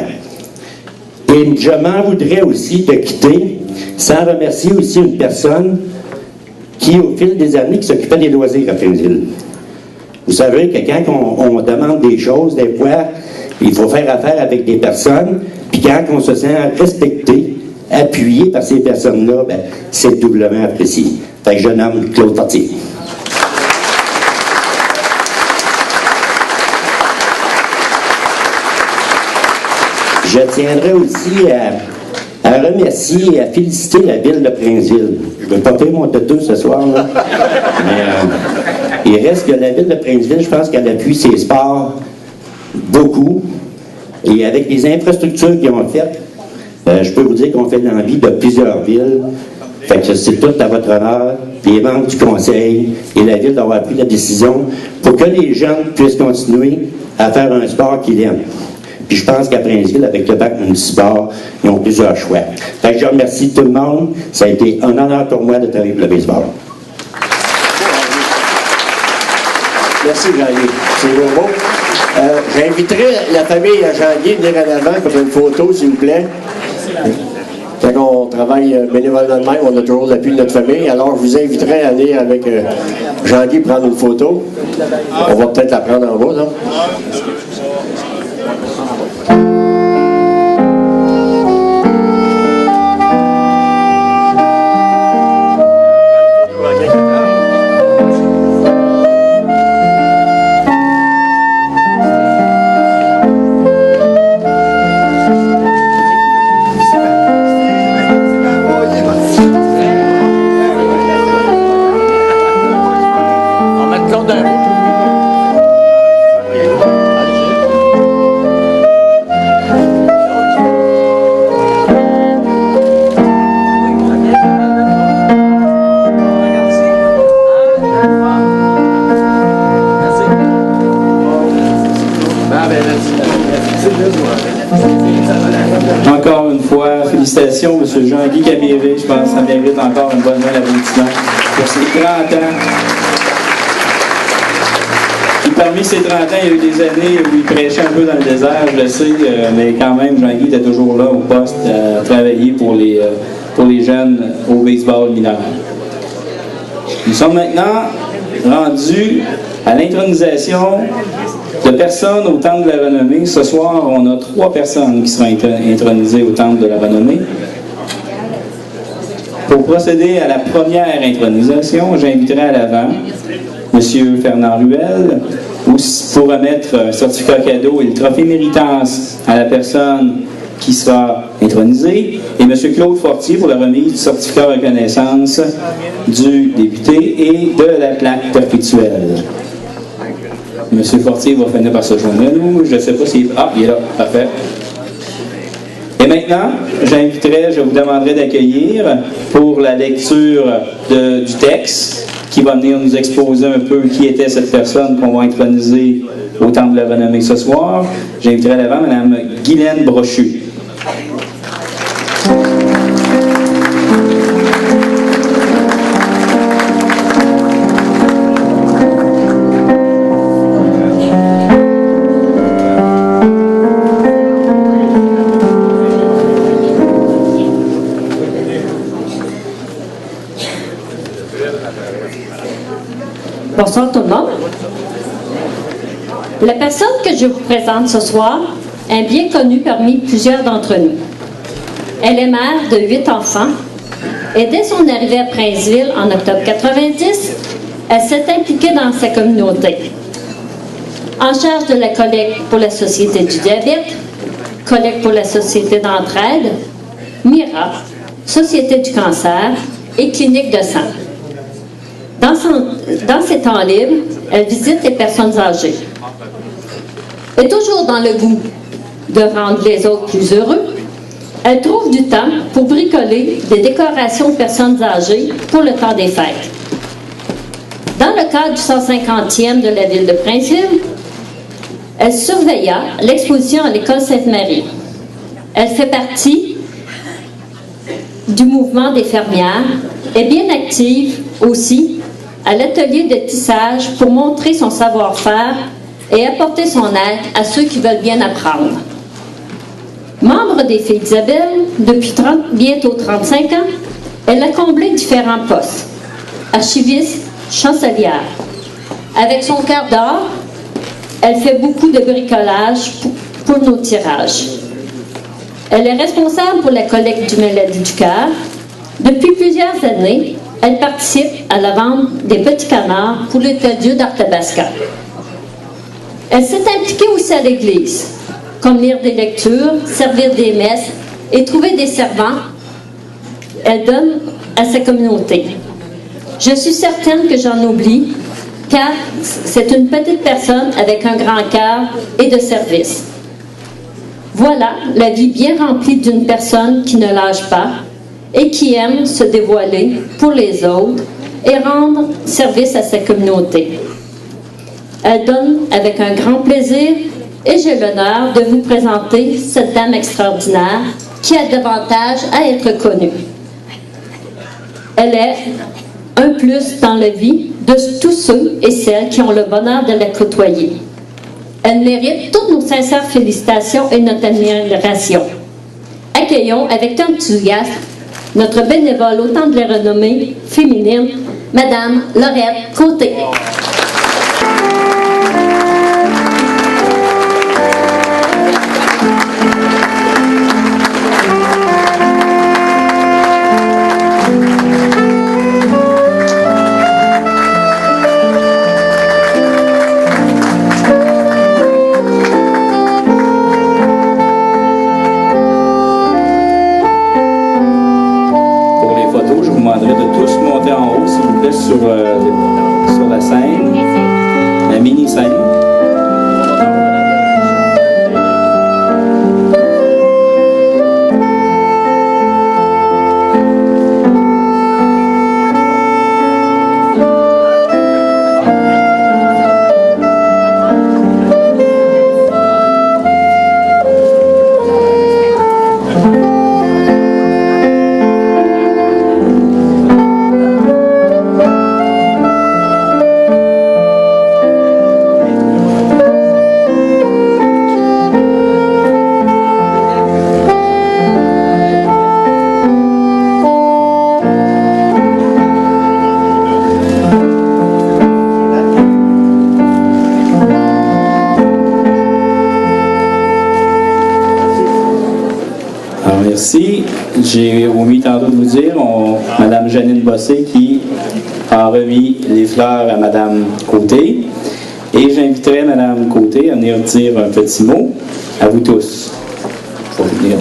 Et je m'en voudrais aussi de quitter sans remercier aussi une personne qui, au fil des années, qui s'occupait des loisirs à Princeville. Vous savez que quand on demande des choses, des fois, il faut faire affaire avec des personnes, puis quand on se sent respecté, appuyé par ces personnes-là, ben, c'est doublement apprécié. Fait que je nomme Claude Fortier. Je tiendrai aussi à remercier et à féliciter la ville de Princeville. Je ne vais pas faire mon tatou ce soir, là. Mais il reste que la ville de Princeville, je pense qu'elle appuie ses sports beaucoup. Et avec les infrastructures qu'ils ont faites, je peux vous dire qu'on fait l'envie de plusieurs villes. Fait que c'est tout à votre honneur, les membres du conseil et la ville d'avoir pris la décision pour que les jeunes puissent continuer à faire un sport qu'ils aiment. Puis je pense qu'à Princeville, avec le bac municipal, ils ont plusieurs choix. Fait que je remercie tout le monde. Ça a été un honneur pour moi de travailler pour le baseball. Merci, Jean-Guy. C'est beau. J'inviterai la famille à Jean-Guy de venir en avant pour une photo, s'il vous plaît. Quand on travaille bénévolement de même, on a toujours l'appui de notre famille. Alors, je vous inviterai à aller avec Jean-Guy prendre une photo. On va peut-être la prendre en bas, là. Encore une fois, félicitations, M. Jean-Guy Caméré. Je pense que ça mérite encore une bonne main d'applaudissement pour ses 30 ans. Et parmi ces 30 ans, il y a eu des années où il prêchait un peu dans le désert, je le sais, mais quand même, Jean-Guy était toujours là au poste à travailler pour les jeunes au baseball mineur. Nous sommes maintenant rendus à l'intronisation de personnes au Temple de la Renommée. Ce soir, on a 3 personnes qui seront intronisées au Temple de la Renommée. Pour procéder à la première intronisation, j'inviterai à l'avant M. Fernand Ruel pour remettre un certificat cadeau et le trophée méritance à la personne qui sera intronisée, et M. Claude Fortier pour la remise du certificat de reconnaissance du député et de la plaque perpétuelle. M. Fortier va finir par se joindre à nous. Je ne sais pas s'il... Ah, il est là. Parfait. Et maintenant, je vous demanderai d'accueillir pour la lecture du texte qui va venir nous exposer un peu qui était cette personne qu'on va introniser au Temple de la Renommée ce soir. J'inviterai à l'avant Mme Guylaine Brochu. Bonsoir tout le monde. La personne que je vous présente ce soir est bien connue parmi plusieurs d'entre nous. Elle est mère de 8 enfants et dès son arrivée à Princeville en octobre 90, elle s'est impliquée dans sa communauté. En charge de la collecte pour la Société du diabète, collecte pour la Société d'entraide, MIRA, Société du cancer et clinique de sang. Dans ses temps libres, elle visite les personnes âgées. Et toujours dans le goût de rendre les autres plus heureux, elle trouve du temps pour bricoler des décorations de personnes âgées pour le temps des fêtes. Dans le cadre du 150e de la ville de Princeville, elle surveilla l'exposition à l'école Sainte-Marie. Elle fait partie du mouvement des fermières et bien active aussi à l'atelier de tissage pour montrer son savoir-faire et apporter son aide à ceux qui veulent bien apprendre. Membre des Filles d'Isabelle, depuis bientôt 35 ans, elle a comblé différents postes. Archiviste, chancelière. Avec son cœur d'or, elle fait beaucoup de bricolage pour nos tirages. Elle est responsable pour la collecte du maladie du cœur. Depuis plusieurs années, elle participe à la vente des petits canards pour l'Hôtel-Dieu d'Arthabasca. Elle s'est impliquée aussi à l'Église, comme lire des lectures, servir des messes et trouver des servants. Elle donne à sa communauté. Je suis certaine que j'en oublie, car c'est une petite personne avec un grand cœur et de service. Voilà la vie bien remplie d'une personne qui ne lâche pas et qui aime se dévoiler pour les autres et rendre service à sa communauté. Elle donne avec un grand plaisir et j'ai l'honneur de vous présenter cette dame extraordinaire qui a davantage à être connue. Elle est un plus dans la vie de tous ceux et celles qui ont le bonheur de la côtoyer. Elle mérite toutes nos sincères félicitations et notre admiration. Accueillons avec enthousiasme notre bénévole au temps de la renommée féminine, Madame Laurette Côté. Sur la scène, la mini-scène. Merci. J'ai omis tantôt de vous dire, Mme Janine Bossé qui a remis les fleurs à Mme Côté. Et j'inviterai Mme Côté à venir dire un petit mot à vous tous. Faut venir.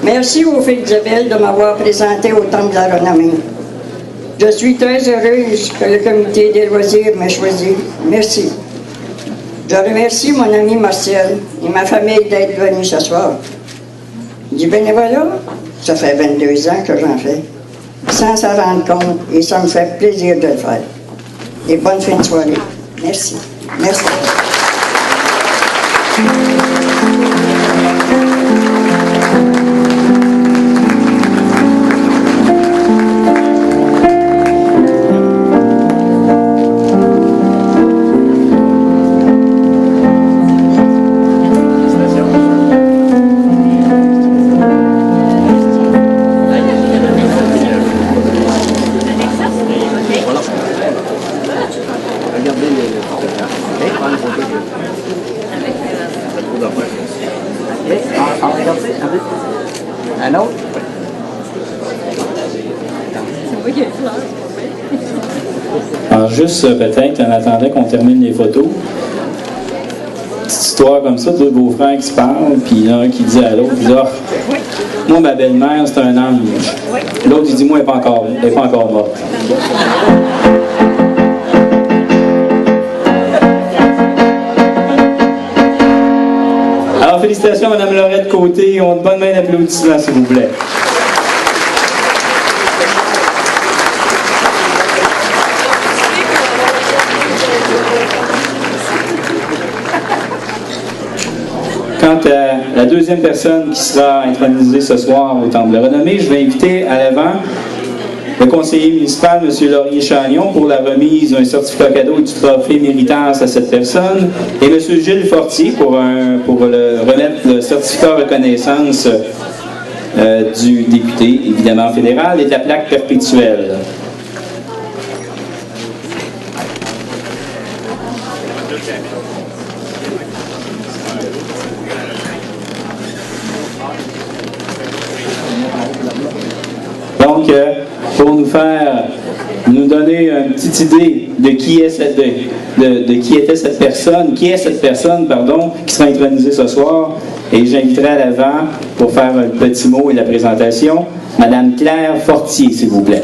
Merci aux filles d'Isabelle de m'avoir présenté au Temple de la Renommée. Je suis très heureuse que le comité des loisirs m'ait choisi. Merci. Je remercie mon ami Marcel et ma famille d'être venus ce soir. Du bénévolat, ça fait 22 ans que j'en fais, sans s'en rendre compte, et ça me fait plaisir de le faire. Et bonne fin de soirée. Merci. Merci. Alors juste peut-être, en attendant qu'on termine les photos, petite histoire comme ça, deux beaux-frères qui se parlent, puis l'un qui dit à l'autre, moi ma belle-mère c'est un ange. L'autre il dit moi elle n'est pas encore morte. Alors félicitations à Mme Laurette Côté, on a une bonne main d'applaudissements s'il vous plaît. Quant à la deuxième personne qui sera intronisée ce soir au Temple de la Renommée, je vais inviter à l'avant le conseiller municipal, M. Laurier Chagnon, pour la remise d'un certificat cadeau et du trophée méritance à cette personne, et M. Gilles Fortier pour remettre le certificat de reconnaissance du député, évidemment fédéral, et de la plaque perpétuelle. Donc, pour nous donner une petite idée de qui est cette personne qui sera intronisée ce soir, et j'inviterai à l'avant pour faire un petit mot et la présentation, Mme Claire Fortier, s'il vous plaît.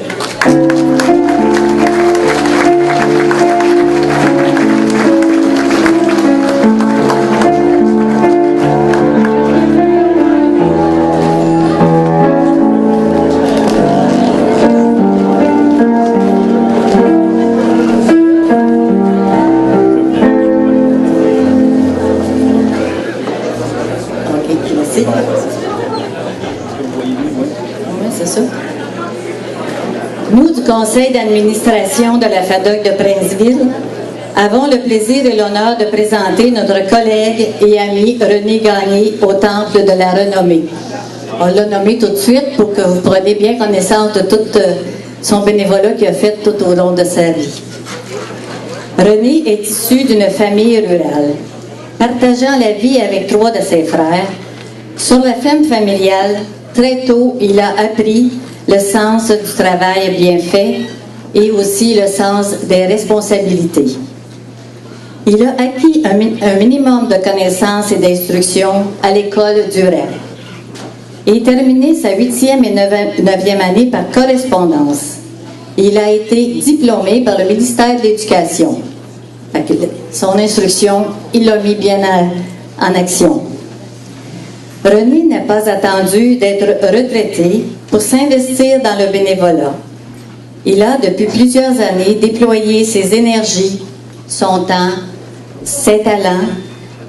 conseil d'administration de la FADOC de Princeville, avons le plaisir et l'honneur de présenter notre collègue et ami René Gagné au Temple de la Renommée. On l'a nommé tout de suite pour que vous preniez bien connaissance de tout son bénévolat qu'il a fait tout au long de sa vie. René est issu d'une famille rurale. Partageant la vie avec 3 de ses frères, sur la ferme familiale, très tôt, il a appris le sens du travail bien fait et aussi le sens des responsabilités. Il a acquis un minimum de connaissances et d'instruction à l'école du REP et terminé sa 8e et 9e année par correspondance. Il a été diplômé par le ministère de l'Éducation. Son instruction, il l'a mis bien en action. René n'a pas attendu d'être retraité pour s'investir dans le bénévolat. Il a, depuis plusieurs années, déployé ses énergies, son temps, ses talents,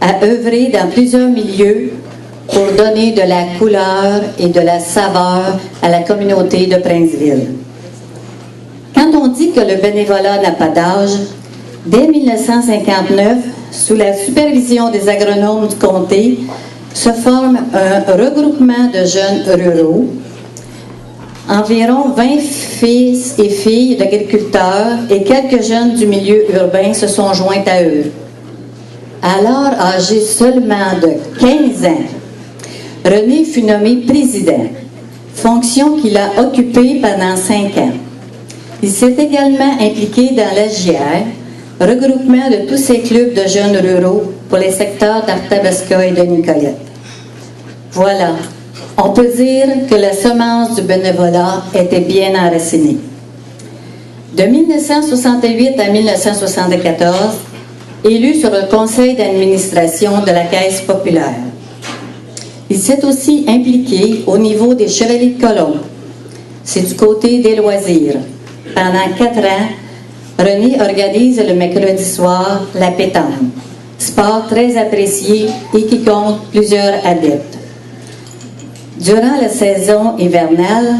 à œuvrer dans plusieurs milieux pour donner de la couleur et de la saveur à la communauté de Princeville. Quand on dit que le bénévolat n'a pas d'âge, dès 1959, sous la supervision des agronomes du comté, se forme un regroupement de jeunes ruraux. Environ 20 fils et filles d'agriculteurs et quelques jeunes du milieu urbain se sont joints à eux. Alors âgé seulement de 15 ans, René fut nommé président, fonction qu'il a occupée pendant 5 ans. Il s'est également impliqué dans l'AJR, regroupement de tous ces clubs de jeunes ruraux pour les secteurs d'Arthabasca et de Nicolette. Voilà, on peut dire que la semence du bénévolat était bien enracinée. De 1968 à 1974, élu sur le conseil d'administration de la Caisse populaire. Il s'est aussi impliqué au niveau des Chevaliers de Colomb. C'est du côté des loisirs. Pendant 4 ans, René organise le mercredi soir la pétanque, sport très apprécié et qui compte plusieurs adeptes. Durant la saison hivernale,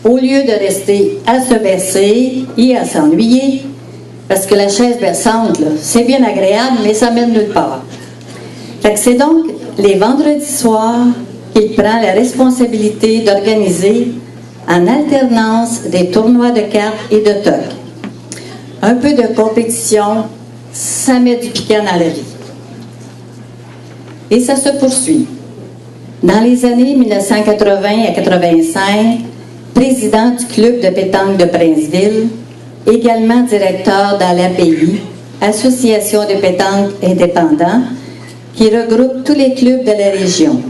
au lieu de rester à se bercer et à s'ennuyer, parce que la chaise berçante, c'est bien agréable, mais ça mène nulle part. Fait que c'est donc les vendredis soirs qu'il prend la responsabilité d'organiser en alternance des tournois de cartes et de toc. Un peu de compétition, ça met du piquant dans la vie. Et ça se poursuit. Dans les années 1980 à 85, président du club de pétanque de Princeville, également directeur dans l'API, Association de pétanque indépendants, qui regroupe tous les clubs de la région.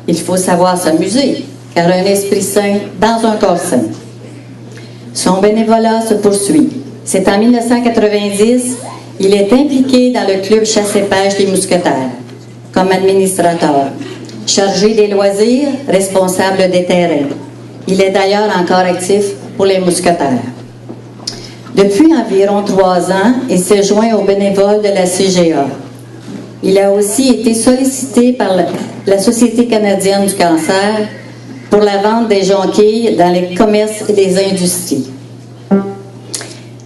Il faut savoir s'amuser, car un esprit sain dans un corps sain. Son bénévolat se poursuit. C'est en 1990, il est impliqué dans le club chasse et pêche des Mousquetaires, comme administrateur, chargé des loisirs, responsable des terrains. Il est d'ailleurs encore actif pour les Mousquetaires. Depuis environ 3 ans, il s'est joint aux bénévoles de la CGA. Il a aussi été sollicité par la Société canadienne du cancer pour la vente des jonquilles dans les commerces et les industries.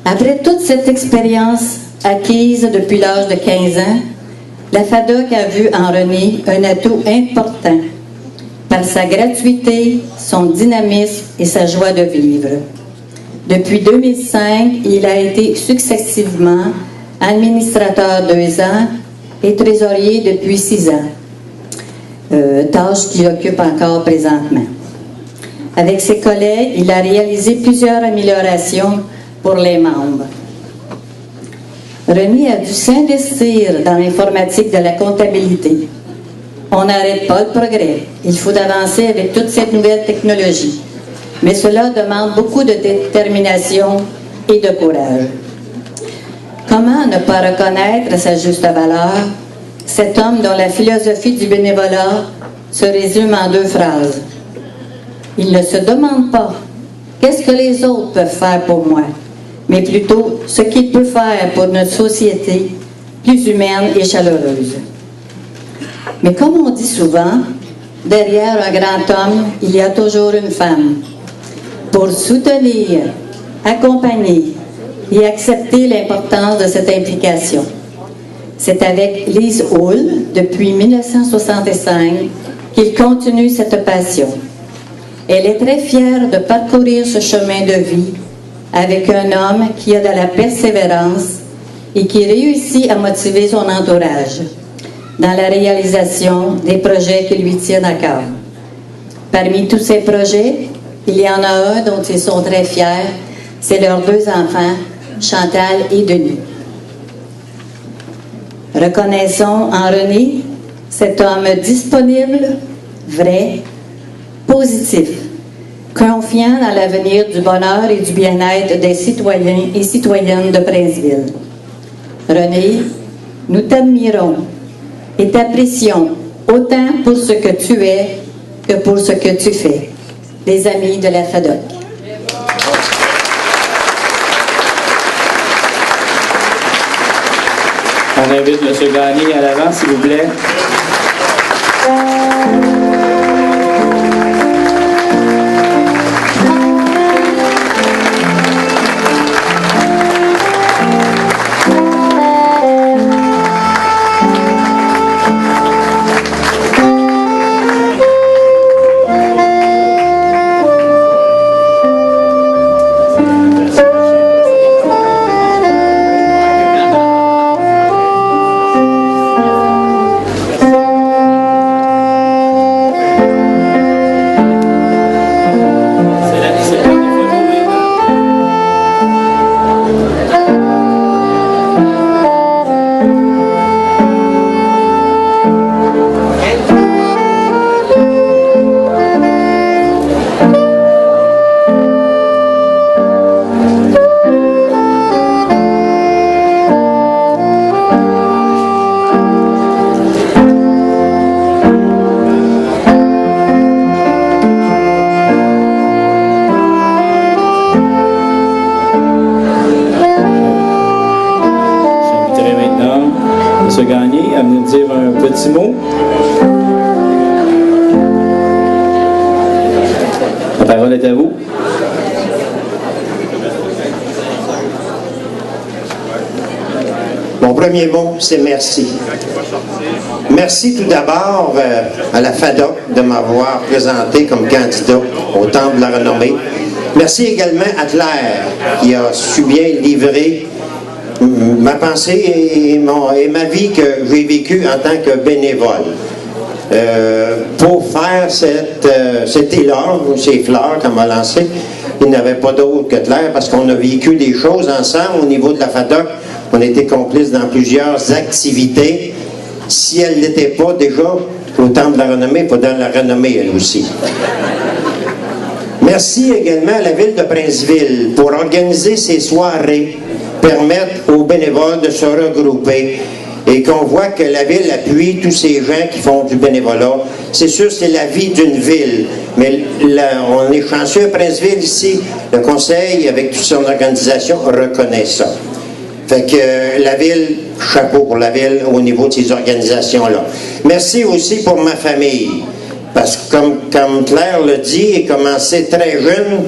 Après toute cette expérience acquise depuis l'âge de 15 ans, la FADOC a vu en René un atout important par sa gratuité, son dynamisme et sa joie de vivre. Depuis 2005, il a été successivement administrateur 2 ans et trésorier depuis 6 ans, tâche qu'il occupe encore présentement. Avec ses collègues, il a réalisé plusieurs améliorations pour les membres. René a dû s'investir dans l'informatique de la comptabilité. On n'arrête pas le progrès. Il faut avancer avec toute cette nouvelle technologie. Mais cela demande beaucoup de détermination et de courage. Comment ne pas reconnaître à sa juste valeur cet homme dont la philosophie du bénévolat se résume en 2 phrases? Il ne se demande pas qu'est-ce que les autres peuvent faire pour moi, mais plutôt ce qu'il peut faire pour notre société plus humaine et chaleureuse. Mais comme on dit souvent, derrière un grand homme, il y a toujours une femme. Pour soutenir, accompagné et accepté l'importance de cette implication. C'est avec Lise Hull, depuis 1965, qu'il continue cette passion. Elle est très fière de parcourir ce chemin de vie avec un homme qui a de la persévérance et qui réussit à motiver son entourage dans la réalisation des projets qui lui tiennent à cœur. Parmi tous ces projets, il y en a un dont ils sont très fiers, c'est leurs 2 enfants, Chantal et Denis. Reconnaissons en René cet homme disponible, vrai, positif, confiant dans l'avenir du bonheur et du bien-être des citoyens et citoyennes de Princeville. René, nous t'admirons et t'apprécions autant pour ce que tu es que pour ce que tu fais. Les amis de la FADOC. On invite M. Gagné à l'avant, s'il vous plaît. Gagné à venir dire un petit mot. La parole est à vous. Mon premier mot, c'est merci. Merci tout d'abord à la FADOC de m'avoir présenté comme candidat au Temple de la Renommée. Merci également à Claire qui a su bien livrer ma pensée et ma vie que j'ai vécue en tant que bénévole. Pour faire cet élan, ces fleurs qu'on m'a lancé, il n'y avait pas d'autre que Claire parce qu'on a vécu des choses ensemble au niveau de la FADOC. On était complices dans plusieurs activités. Si elle ne l'était pas déjà au Temple de la Renommée, pas dans la Renommée elle aussi. Merci également à la ville de Princeville pour organiser ces soirées, permettre aux bénévoles de se regrouper et qu'on voit que la ville appuie tous ces gens qui font du bénévolat. C'est sûr, c'est la vie d'une ville, mais on est chanceux à Princeville ici. Le conseil, avec toute son organisation, reconnaît ça. Fait que la ville, chapeau pour la ville au niveau de ces organisations-là. Merci aussi pour ma famille, parce que comme Claire le dit, j'ai commencé très jeune.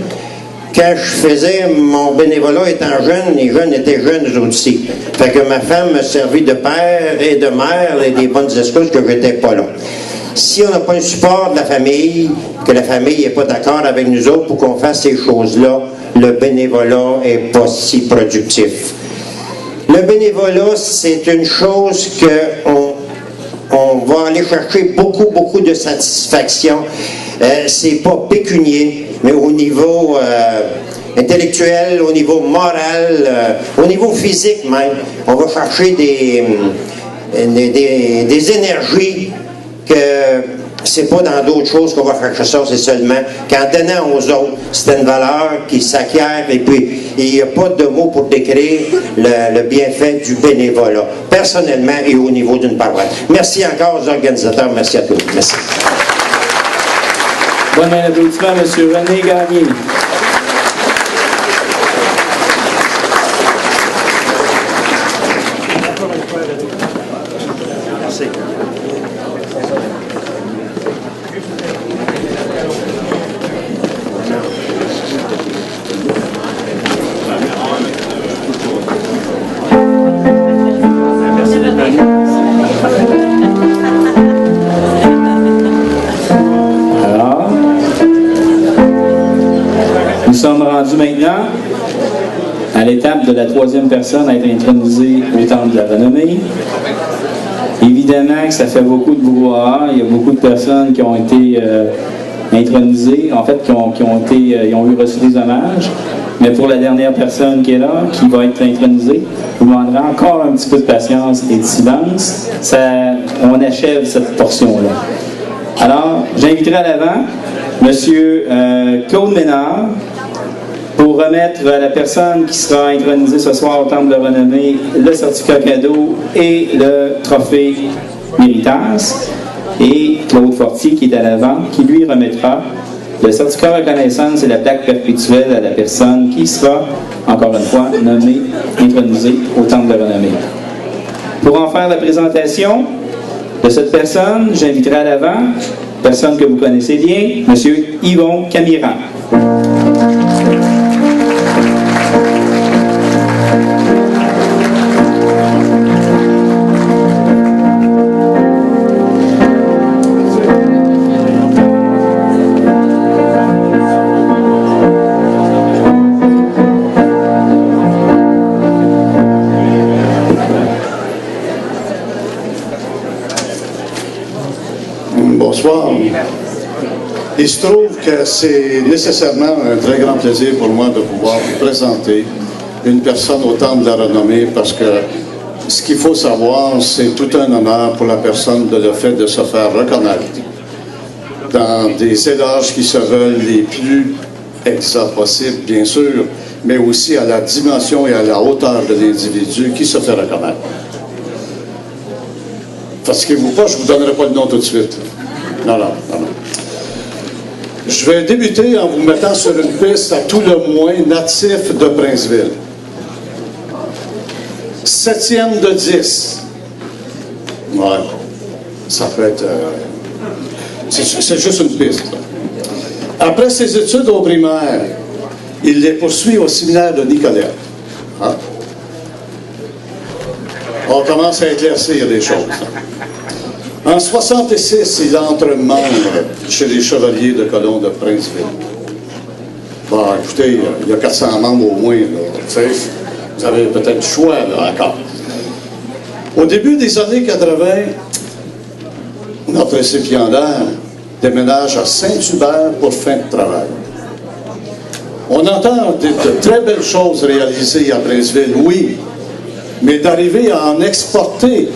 Quand je faisais mon bénévolat étant jeune, les jeunes étaient jeunes aussi. Fait que ma femme me servit de père et de mère et des bonnes excuses que j'étais pas là. Si on n'a pas le support de la famille, que la famille n'est pas d'accord avec nous autres pour qu'on fasse ces choses-là, le bénévolat n'est pas si productif. Le bénévolat, c'est une chose qu'on va aller chercher beaucoup de satisfaction. C'est pas pécunier, mais au niveau intellectuel, au niveau moral, au niveau physique même. On va chercher des énergies que c'est pas dans d'autres choses qu'on va chercher ça, c'est seulement qu'en donnant aux autres, c'est une valeur qui s'acquiert et puis il n'y a pas de mots pour décrire le bienfait du bénévolat, personnellement et au niveau d'une paroisse. Merci encore aux organisateurs, merci à tous. Merci. Bonne main d'applaudissement, M. René Gagné. rendu maintenant à l'étape de la troisième personne à être intronisée au Temple de la Renommée. Évidemment que ça fait beaucoup de brouhaha. Il y a beaucoup de personnes qui ont été intronisées, en fait, qui ont eu reçu des hommages. Mais pour la dernière personne qui est là, qui va être intronisée, je vous demanderai encore un petit peu de patience et de silence. On achève cette portion-là. Alors, j'inviterai à l'avant M. Claude Ménard pour remettre à la personne qui sera intronisée ce soir au Temple de Renommée le certificat cadeau et le trophée Méritas. Et Claude Fortier, qui est à l'avant, qui lui remettra le certificat de reconnaissance et la plaque perpétuelle à la personne qui sera, encore une fois, nommée, intronisée au Temple de Renommée. Pour en faire la présentation de cette personne, j'inviterai à l'avant, personne que vous connaissez bien, M. Yvon Camiran. Bonsoir. Il se trouve que c'est nécessairement un très grand plaisir pour moi de pouvoir vous présenter une personne au Temple de la Renommée parce que ce qu'il faut savoir, c'est tout un honneur pour la personne de le fait de se faire reconnaître dans des éloges qui se veulent les plus exacts possibles, bien sûr, mais aussi à la dimension et à la hauteur de l'individu qui se fait reconnaître. Fatiguez-vous pas, je ne vous donnerai pas le nom tout de suite. Non. Je vais débuter en vous mettant sur une piste à tout le moins natif de Princeville. 7e de 10. Ouais, ça peut être... c'est juste une piste. Après ses études au primaire, il les poursuit au séminaire de Nicolette. Hein? On commence à éclaircir les choses. En 1966, il entre membre chez les Chevaliers de Colomb de Princeville. Bon, écoutez, il y a 400 membres au moins, là, vous avez peut-être le choix, là, encore. Au début des années 80, notre récipiendaire déménage à Saint-Hubert pour fin de travail. On entend de très belles choses réalisées à Princeville, oui, mais d'arriver à en exporter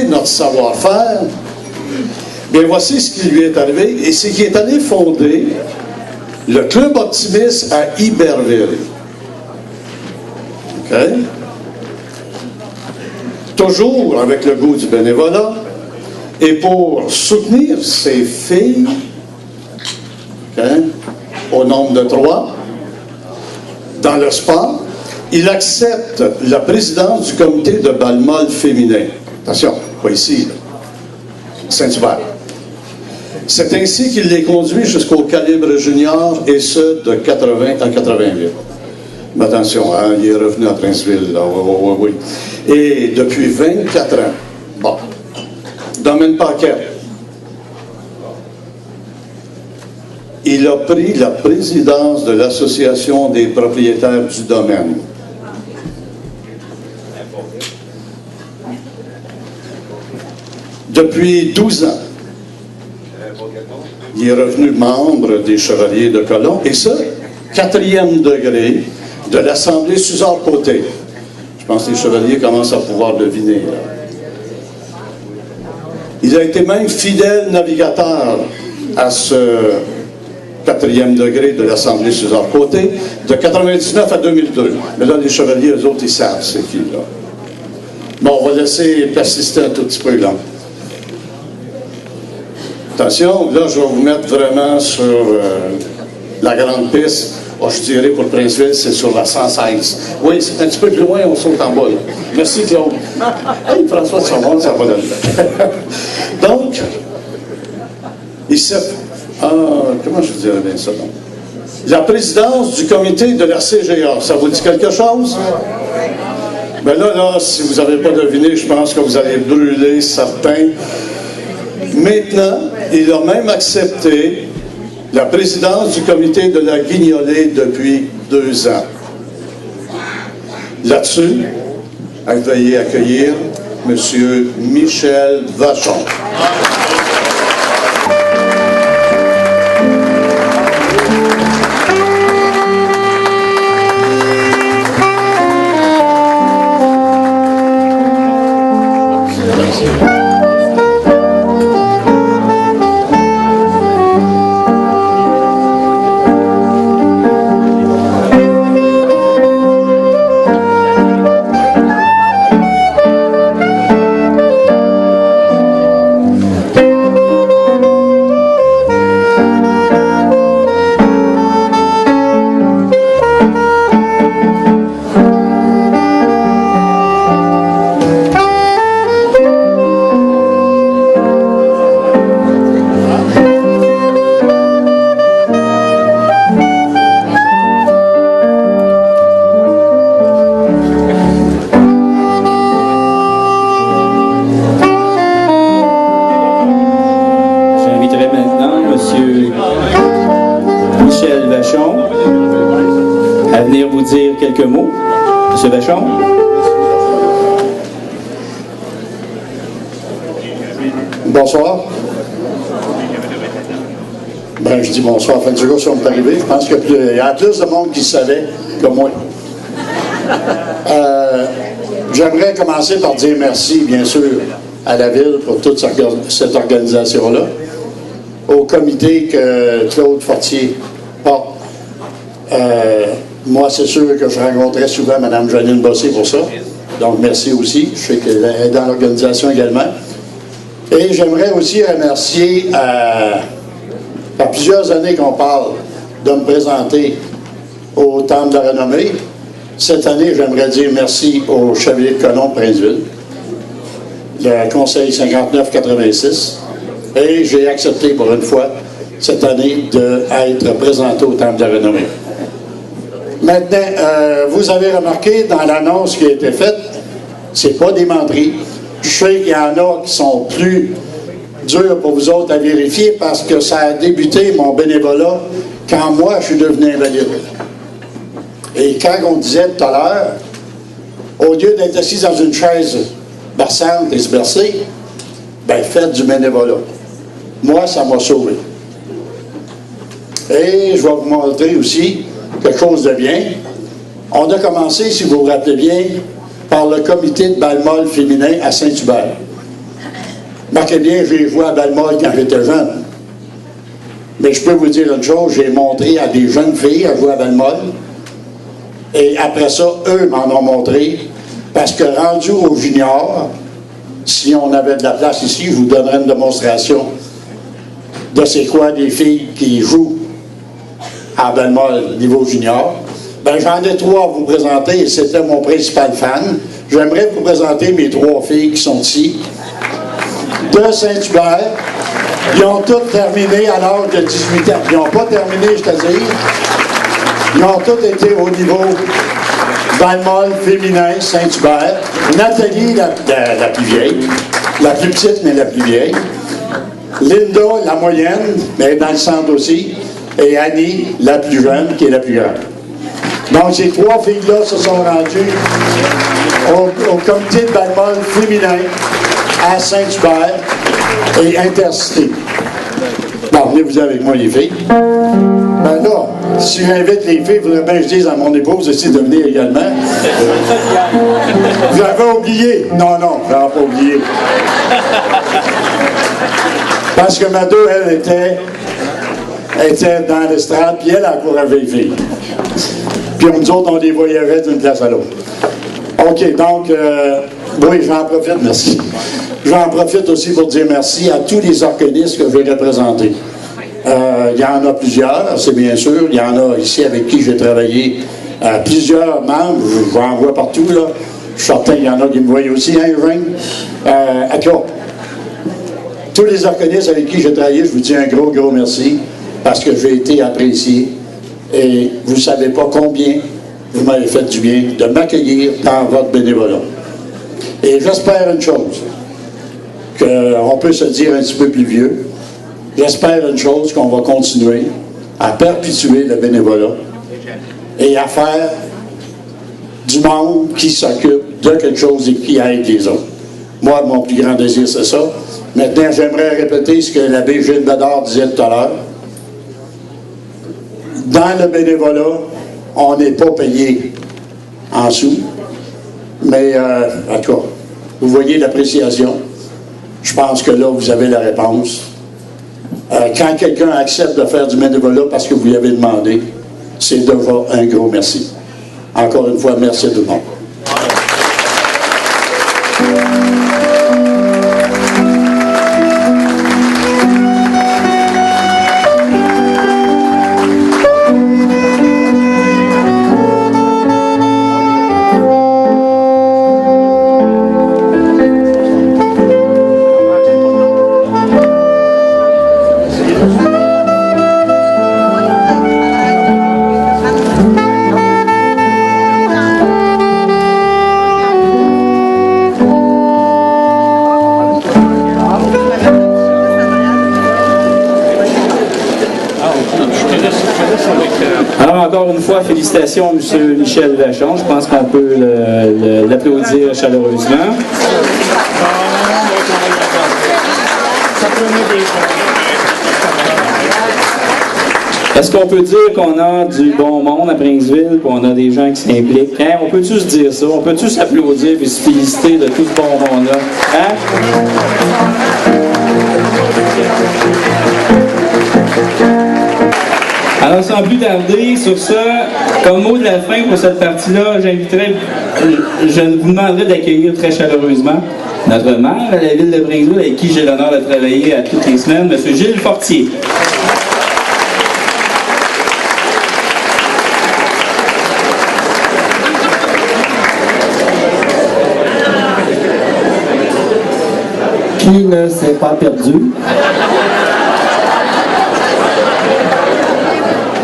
notre savoir-faire, bien voici ce qui lui est arrivé, et c'est qu'il est allé fonder le Club Optimiste à Iberville. OK? Toujours avec le goût du bénévolat, et pour soutenir ses filles, OK, au nombre de 3, dans le sport, il accepte la présidence du comité de balle-molle féminin. Attention, pas ici, là. Saint-Hubert. C'est ainsi qu'il les conduit jusqu'au calibre junior, et ce, de 80 à 88. Mais attention, hein, il est revenu à Princeville, là, oui. Et depuis 24 ans, bon, domaine Paquet, il a pris la présidence de l'Association des propriétaires du domaine. Depuis 12 ans, il est revenu membre des Chevaliers de Colomb, et ce, 4e degré de l'Assemblée Suzard-Côté. Je pense que les Chevaliers commencent à pouvoir deviner. Là. Il a été même fidèle navigateur à ce 4e degré de l'Assemblée Suzard-Côté, de 99 à 2002. Mais là, les Chevaliers, eux autres, ils savent c'est qui, là. Bon, on va laisser persister un tout petit peu, là. Attention, là, je vais vous mettre vraiment sur la grande piste. Oh, je dirais pour Princeville, c'est sur la 116. Oui, c'est un petit peu plus loin, on saute en bas, là. Merci, Claude. Hey, François de Saumon, ça va là. Donc, il s'est... comment je vous dirais bien ça, donc? La présidence du comité de la CGA, ça vous dit quelque chose? Ben là, si vous n'avez pas deviné, je pense que vous allez brûler certains. Maintenant, il a même accepté la présidence du comité de la Guignolée depuis 32 ans. Là-dessus, veuillez accueillir M. Michel Vachon. Quelques mots. M. Vachon. Bonsoir. Ben, je dis bonsoir. Enfin, du coup, si on est arrivé, je pense qu'il y a plus de monde qui savait que moi. J'aimerais commencer par dire merci, bien sûr, à la Ville pour toute cette organisation-là, au comité que Claude Fortier porte. Moi, c'est sûr que je rencontrais souvent Mme Janine Bossé pour ça. Donc, merci aussi. Je sais qu'elle est dans l'organisation également. Et j'aimerais aussi remercier, par plusieurs années qu'on parle de me présenter au Temple de la Renommée. Cette année, j'aimerais dire merci au Chevalier de Colomb de Princeville, le Conseil 59-86. Et j'ai accepté pour une fois, cette année, d'être présenté au Temple de la Renommée. Maintenant, vous avez remarqué dans l'annonce qui a été faite, c'est pas des menteries. Je sais qu'il y en a qui sont plus durs pour vous autres à vérifier parce que ça a débuté, mon bénévolat, quand moi je suis devenu invalide. Et quand on disait tout à l'heure, au lieu d'être assis dans une chaise berçante et se bercer, ben faites du bénévolat. Moi, ça m'a sauvé. Et je vais vous montrer aussi quelque chose de bien. On a commencé, si vous vous rappelez bien, par le comité de balle-molle féminin à Saint-Hubert. Marquez bien, j'ai joué à balle-molle quand j'étais jeune. Mais je peux vous dire une chose, j'ai montré à des jeunes filles à jouer à balle-molle. Et après ça, eux m'en ont montré. Parce que rendu aux juniors, si on avait de la place ici, je vous donnerai une démonstration de c'est quoi des filles qui jouent à balle-molle niveau junior. Ben, j'en ai 3 à vous présenter et c'était mon principal fan. J'aimerais vous présenter mes 3 filles qui sont ici, de Saint-Hubert. Ils ont toutes terminé à l'âge de 18 ans. Ils n'ont pas terminé, je te dis. Ils ont toutes été au niveau balle-molle féminin Saint-Hubert. Nathalie, la plus vieille. La plus petite, mais la plus vieille. Linda, la moyenne, mais dans le centre aussi. Et Annie, la plus jeune, qui est la plus grande. Donc, ces 3 filles-là se sont rendues au comité de balle-molle féminin à Saint-Hubert et Intercité. Bon, venez-vous avec moi, les filles. Ben là, si j'invite les filles, il faudrait bien que je dise à mon épouse aussi de venir également. J'avais oublié. Non, je n'avais pas oublié. Parce que ma deux, elle était dans l'estrade, puis elle encourageait les filles. Puis nous autres, on les voyageait d'une place à l'autre. OK, donc, oui, j'en profite, merci. J'en profite aussi pour dire merci à tous les organismes que j'ai représentés. Il y en a plusieurs, c'est bien sûr. Il y en a ici avec qui j'ai travaillé. Plusieurs membres, j'en vois partout, là. Je suis certain qu'il y en a qui me voient aussi, hein, Eugène? Tous les organismes avec qui j'ai travaillé, je vous dis un gros, gros merci parce que j'ai été apprécié. Et vous ne savez pas combien vous m'avez fait du bien de m'accueillir dans votre bénévolat. Et j'espère une chose, qu'on peut se dire un petit peu plus vieux. J'espère une chose, qu'on va continuer à perpétuer le bénévolat et à faire du monde qui s'occupe de quelque chose et qui aide les autres. Moi, mon plus grand désir, c'est ça. Maintenant, j'aimerais répéter ce que l'abbé Gilles Bedard disait tout à l'heure. Dans le bénévolat, on n'est pas payé en sous, mais en tout cas, vous voyez l'appréciation. Je pense que là, vous avez la réponse. Quand quelqu'un accepte de faire du bénévolat parce que vous lui avez demandé, c'est déjà un gros merci. Encore une fois, merci à tout le monde. Alors, encore une fois, félicitations à M. Michel Vachon. Je pense qu'on peut l'applaudir chaleureusement. Est-ce qu'on peut dire qu'on a du bon monde à Princeville, qu'on a des gens qui s'impliquent? Hein? On peut-tu se dire ça? On peut-tu s'applaudir et se féliciter de tout ce bon monde-là? Hein? Alors, sans plus tarder, sur ça, comme mot de la fin pour cette partie-là, je vous demanderai d'accueillir très chaleureusement notre maire à la ville de Princeville, avec qui j'ai l'honneur de travailler à toutes les semaines, M. Gilles Fortier. Qui ne s'est pas perdu?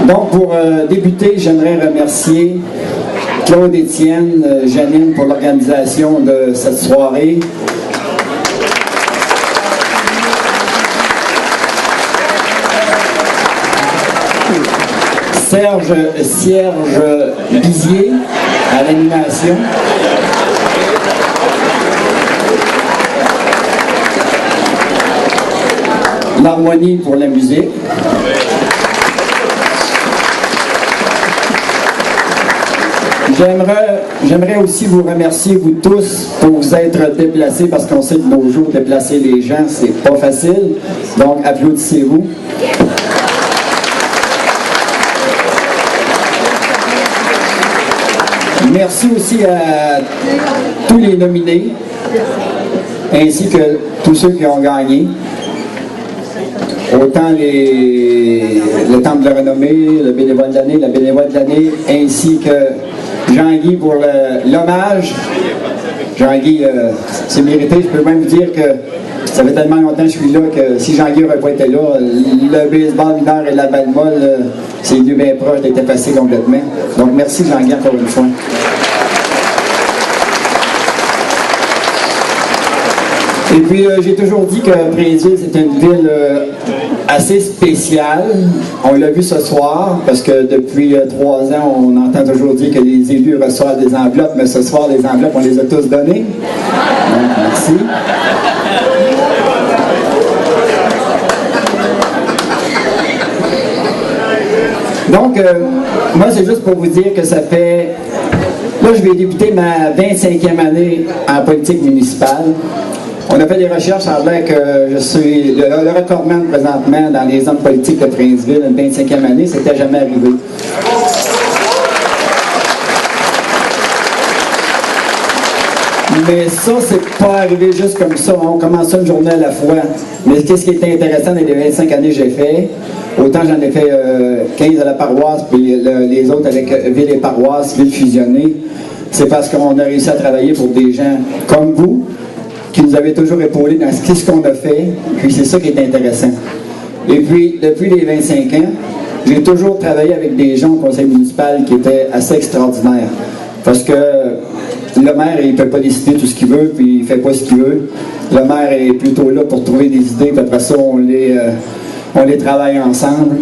Donc, pour débuter, j'aimerais remercier Claude, Étienne, Janine pour l'organisation de cette soirée. Serge Bizier à l'animation. L'harmonie pour la musique. J'aimerais aussi vous remercier, vous tous, pour vous être déplacés, parce qu'on sait que de nos jours, déplacer les gens, c'est pas facile. Donc, applaudissez-vous. Merci aussi à tous les nominés, ainsi que tous ceux qui ont gagné. Autant le Temple de la Renommée, le bénévole de l'année, la bénévole de l'année, ainsi que Jean-Guy pour l'hommage. Jean-Guy, c'est mérité. Je peux même vous dire que ça fait tellement longtemps que je suis là que si Jean-Guy n'aurait pas été là, le baseball mineur et la balle molle, c'est deux bien proches d'être effacés complètement. Donc merci Jean-Guy encore une fois. Et puis, j'ai toujours dit que Princeville, c'est une ville assez spéciale. On l'a vu ce soir, parce que depuis 3 ans, on entend toujours dire que les élus reçoivent des enveloppes, mais ce soir, les enveloppes, on les a tous données. Donc, merci. Donc, moi, c'est juste pour vous dire que ça fait... Là, je vais débuter ma 25e année en politique municipale. On a fait des recherches, ça a l'air que je suis le recordman présentement dans les hommes politiques de Princeville, une 25e année, c'était jamais arrivé. Mais ça, c'est pas arrivé juste comme ça, on commence ça une journée à la fois. Mais qu'est-ce qui est intéressant dans les 25 années que j'ai fait, autant j'en ai fait 15 à la paroisse, puis les autres avec ville et paroisse, ville fusionnée, c'est parce qu'on a réussi à travailler pour des gens comme vous, qui nous avait toujours épaulés dans ce qu'on a fait, puis c'est ça qui est intéressant. Et puis, depuis les 25 ans, j'ai toujours travaillé avec des gens au conseil municipal qui étaient assez extraordinaires. Parce que le maire, il ne peut pas décider tout ce qu'il veut, puis il ne fait pas ce qu'il veut. Le maire est plutôt là pour trouver des idées, puis après ça, on les travaille ensemble.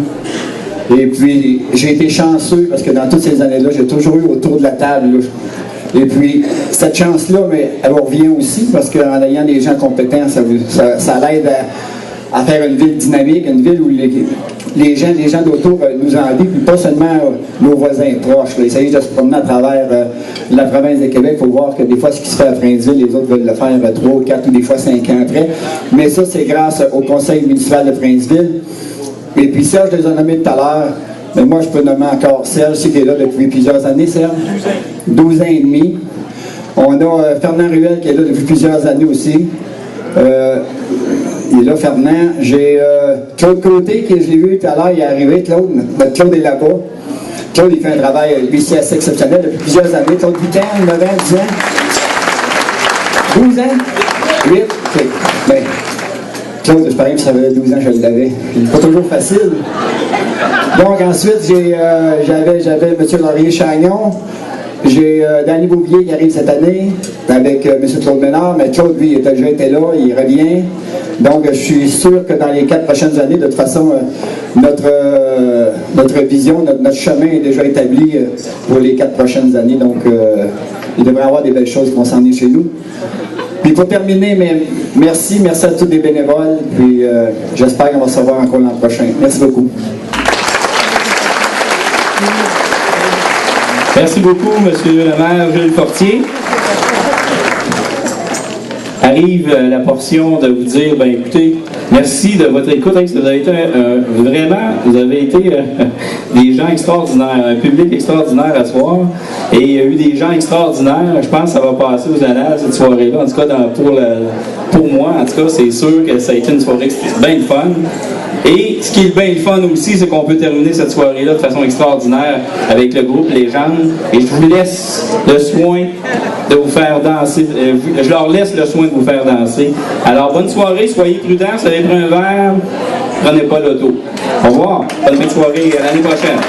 Et puis, j'ai été chanceux parce que dans toutes ces années-là, j'ai toujours eu autour de la table. Là. Et puis, cette chance-là, mais elle revient aussi parce qu'en ayant des gens compétents, ça l'aide à faire une ville dynamique, une ville où les gens d'autour nous envient, puis pas seulement nos voisins proches. Là. Il s'agit de se promener à travers la province de Québec pour voir que des fois, ce qui se fait à Princeville, les autres veulent le faire 3, 4 ou des fois 5 ans après. Mais ça, c'est grâce au conseil municipal de Princeville. Et puis Serge les a nommés tout à l'heure, mais moi, je peux nommer encore Serge, qui est là depuis plusieurs années, Serge. 12 ans et demi. On a Fernand Ruel qui est là depuis plusieurs années aussi. Il est là, Fernand. J'ai Claude Côté, que je l'ai vu tout à l'heure, il est arrivé, Claude. Notre Claude est là-bas. Claude, il fait un travail, lui, ici, assez exceptionnel depuis plusieurs années. Claude, 8 ans, 9 ans, 10 ans. 12 ans? 8? OK. Ben, Claude, je parie que ça faisait 12 ans que je l'avais. C'est pas toujours facile. Donc, ensuite, j'avais M. Laurier-Chagnon. J'ai Danny Bouvier qui arrive cette année avec M. Claude Ménard, mais Claude, lui, il a déjà été là, il revient. Donc, je suis sûr que dans les 4 prochaines années, de toute façon, notre vision, notre chemin est déjà établi pour les 4 prochaines années. Donc, il devrait y avoir des belles choses qui vont s'en venir chez nous. Puis pour terminer, merci à tous les bénévoles, puis j'espère qu'on va se revoir encore l'an prochain. Merci beaucoup. Merci beaucoup, M. le maire Jules Fortier. Arrive la portion de vous dire, ben écoutez, merci de votre écoute. Vous avez été des gens extraordinaires, un public extraordinaire à soir. Et il y a eu des gens extraordinaires. Je pense que ça va passer aux annales cette soirée-là. En tout cas, pour moi, en tout cas, c'est sûr que ça a été une soirée bien fun. Et ce qui est bien le fun aussi, c'est qu'on peut terminer cette soirée-là de façon extraordinaire avec le groupe Légende. Et je vous laisse le soin de vous faire danser. Je leur laisse le soin de vous faire danser. Alors, bonne soirée, soyez prudents. Si vous avez pris un verre, prenez pas l'auto. Au revoir. Bonne fin de soirée. À l'année prochaine.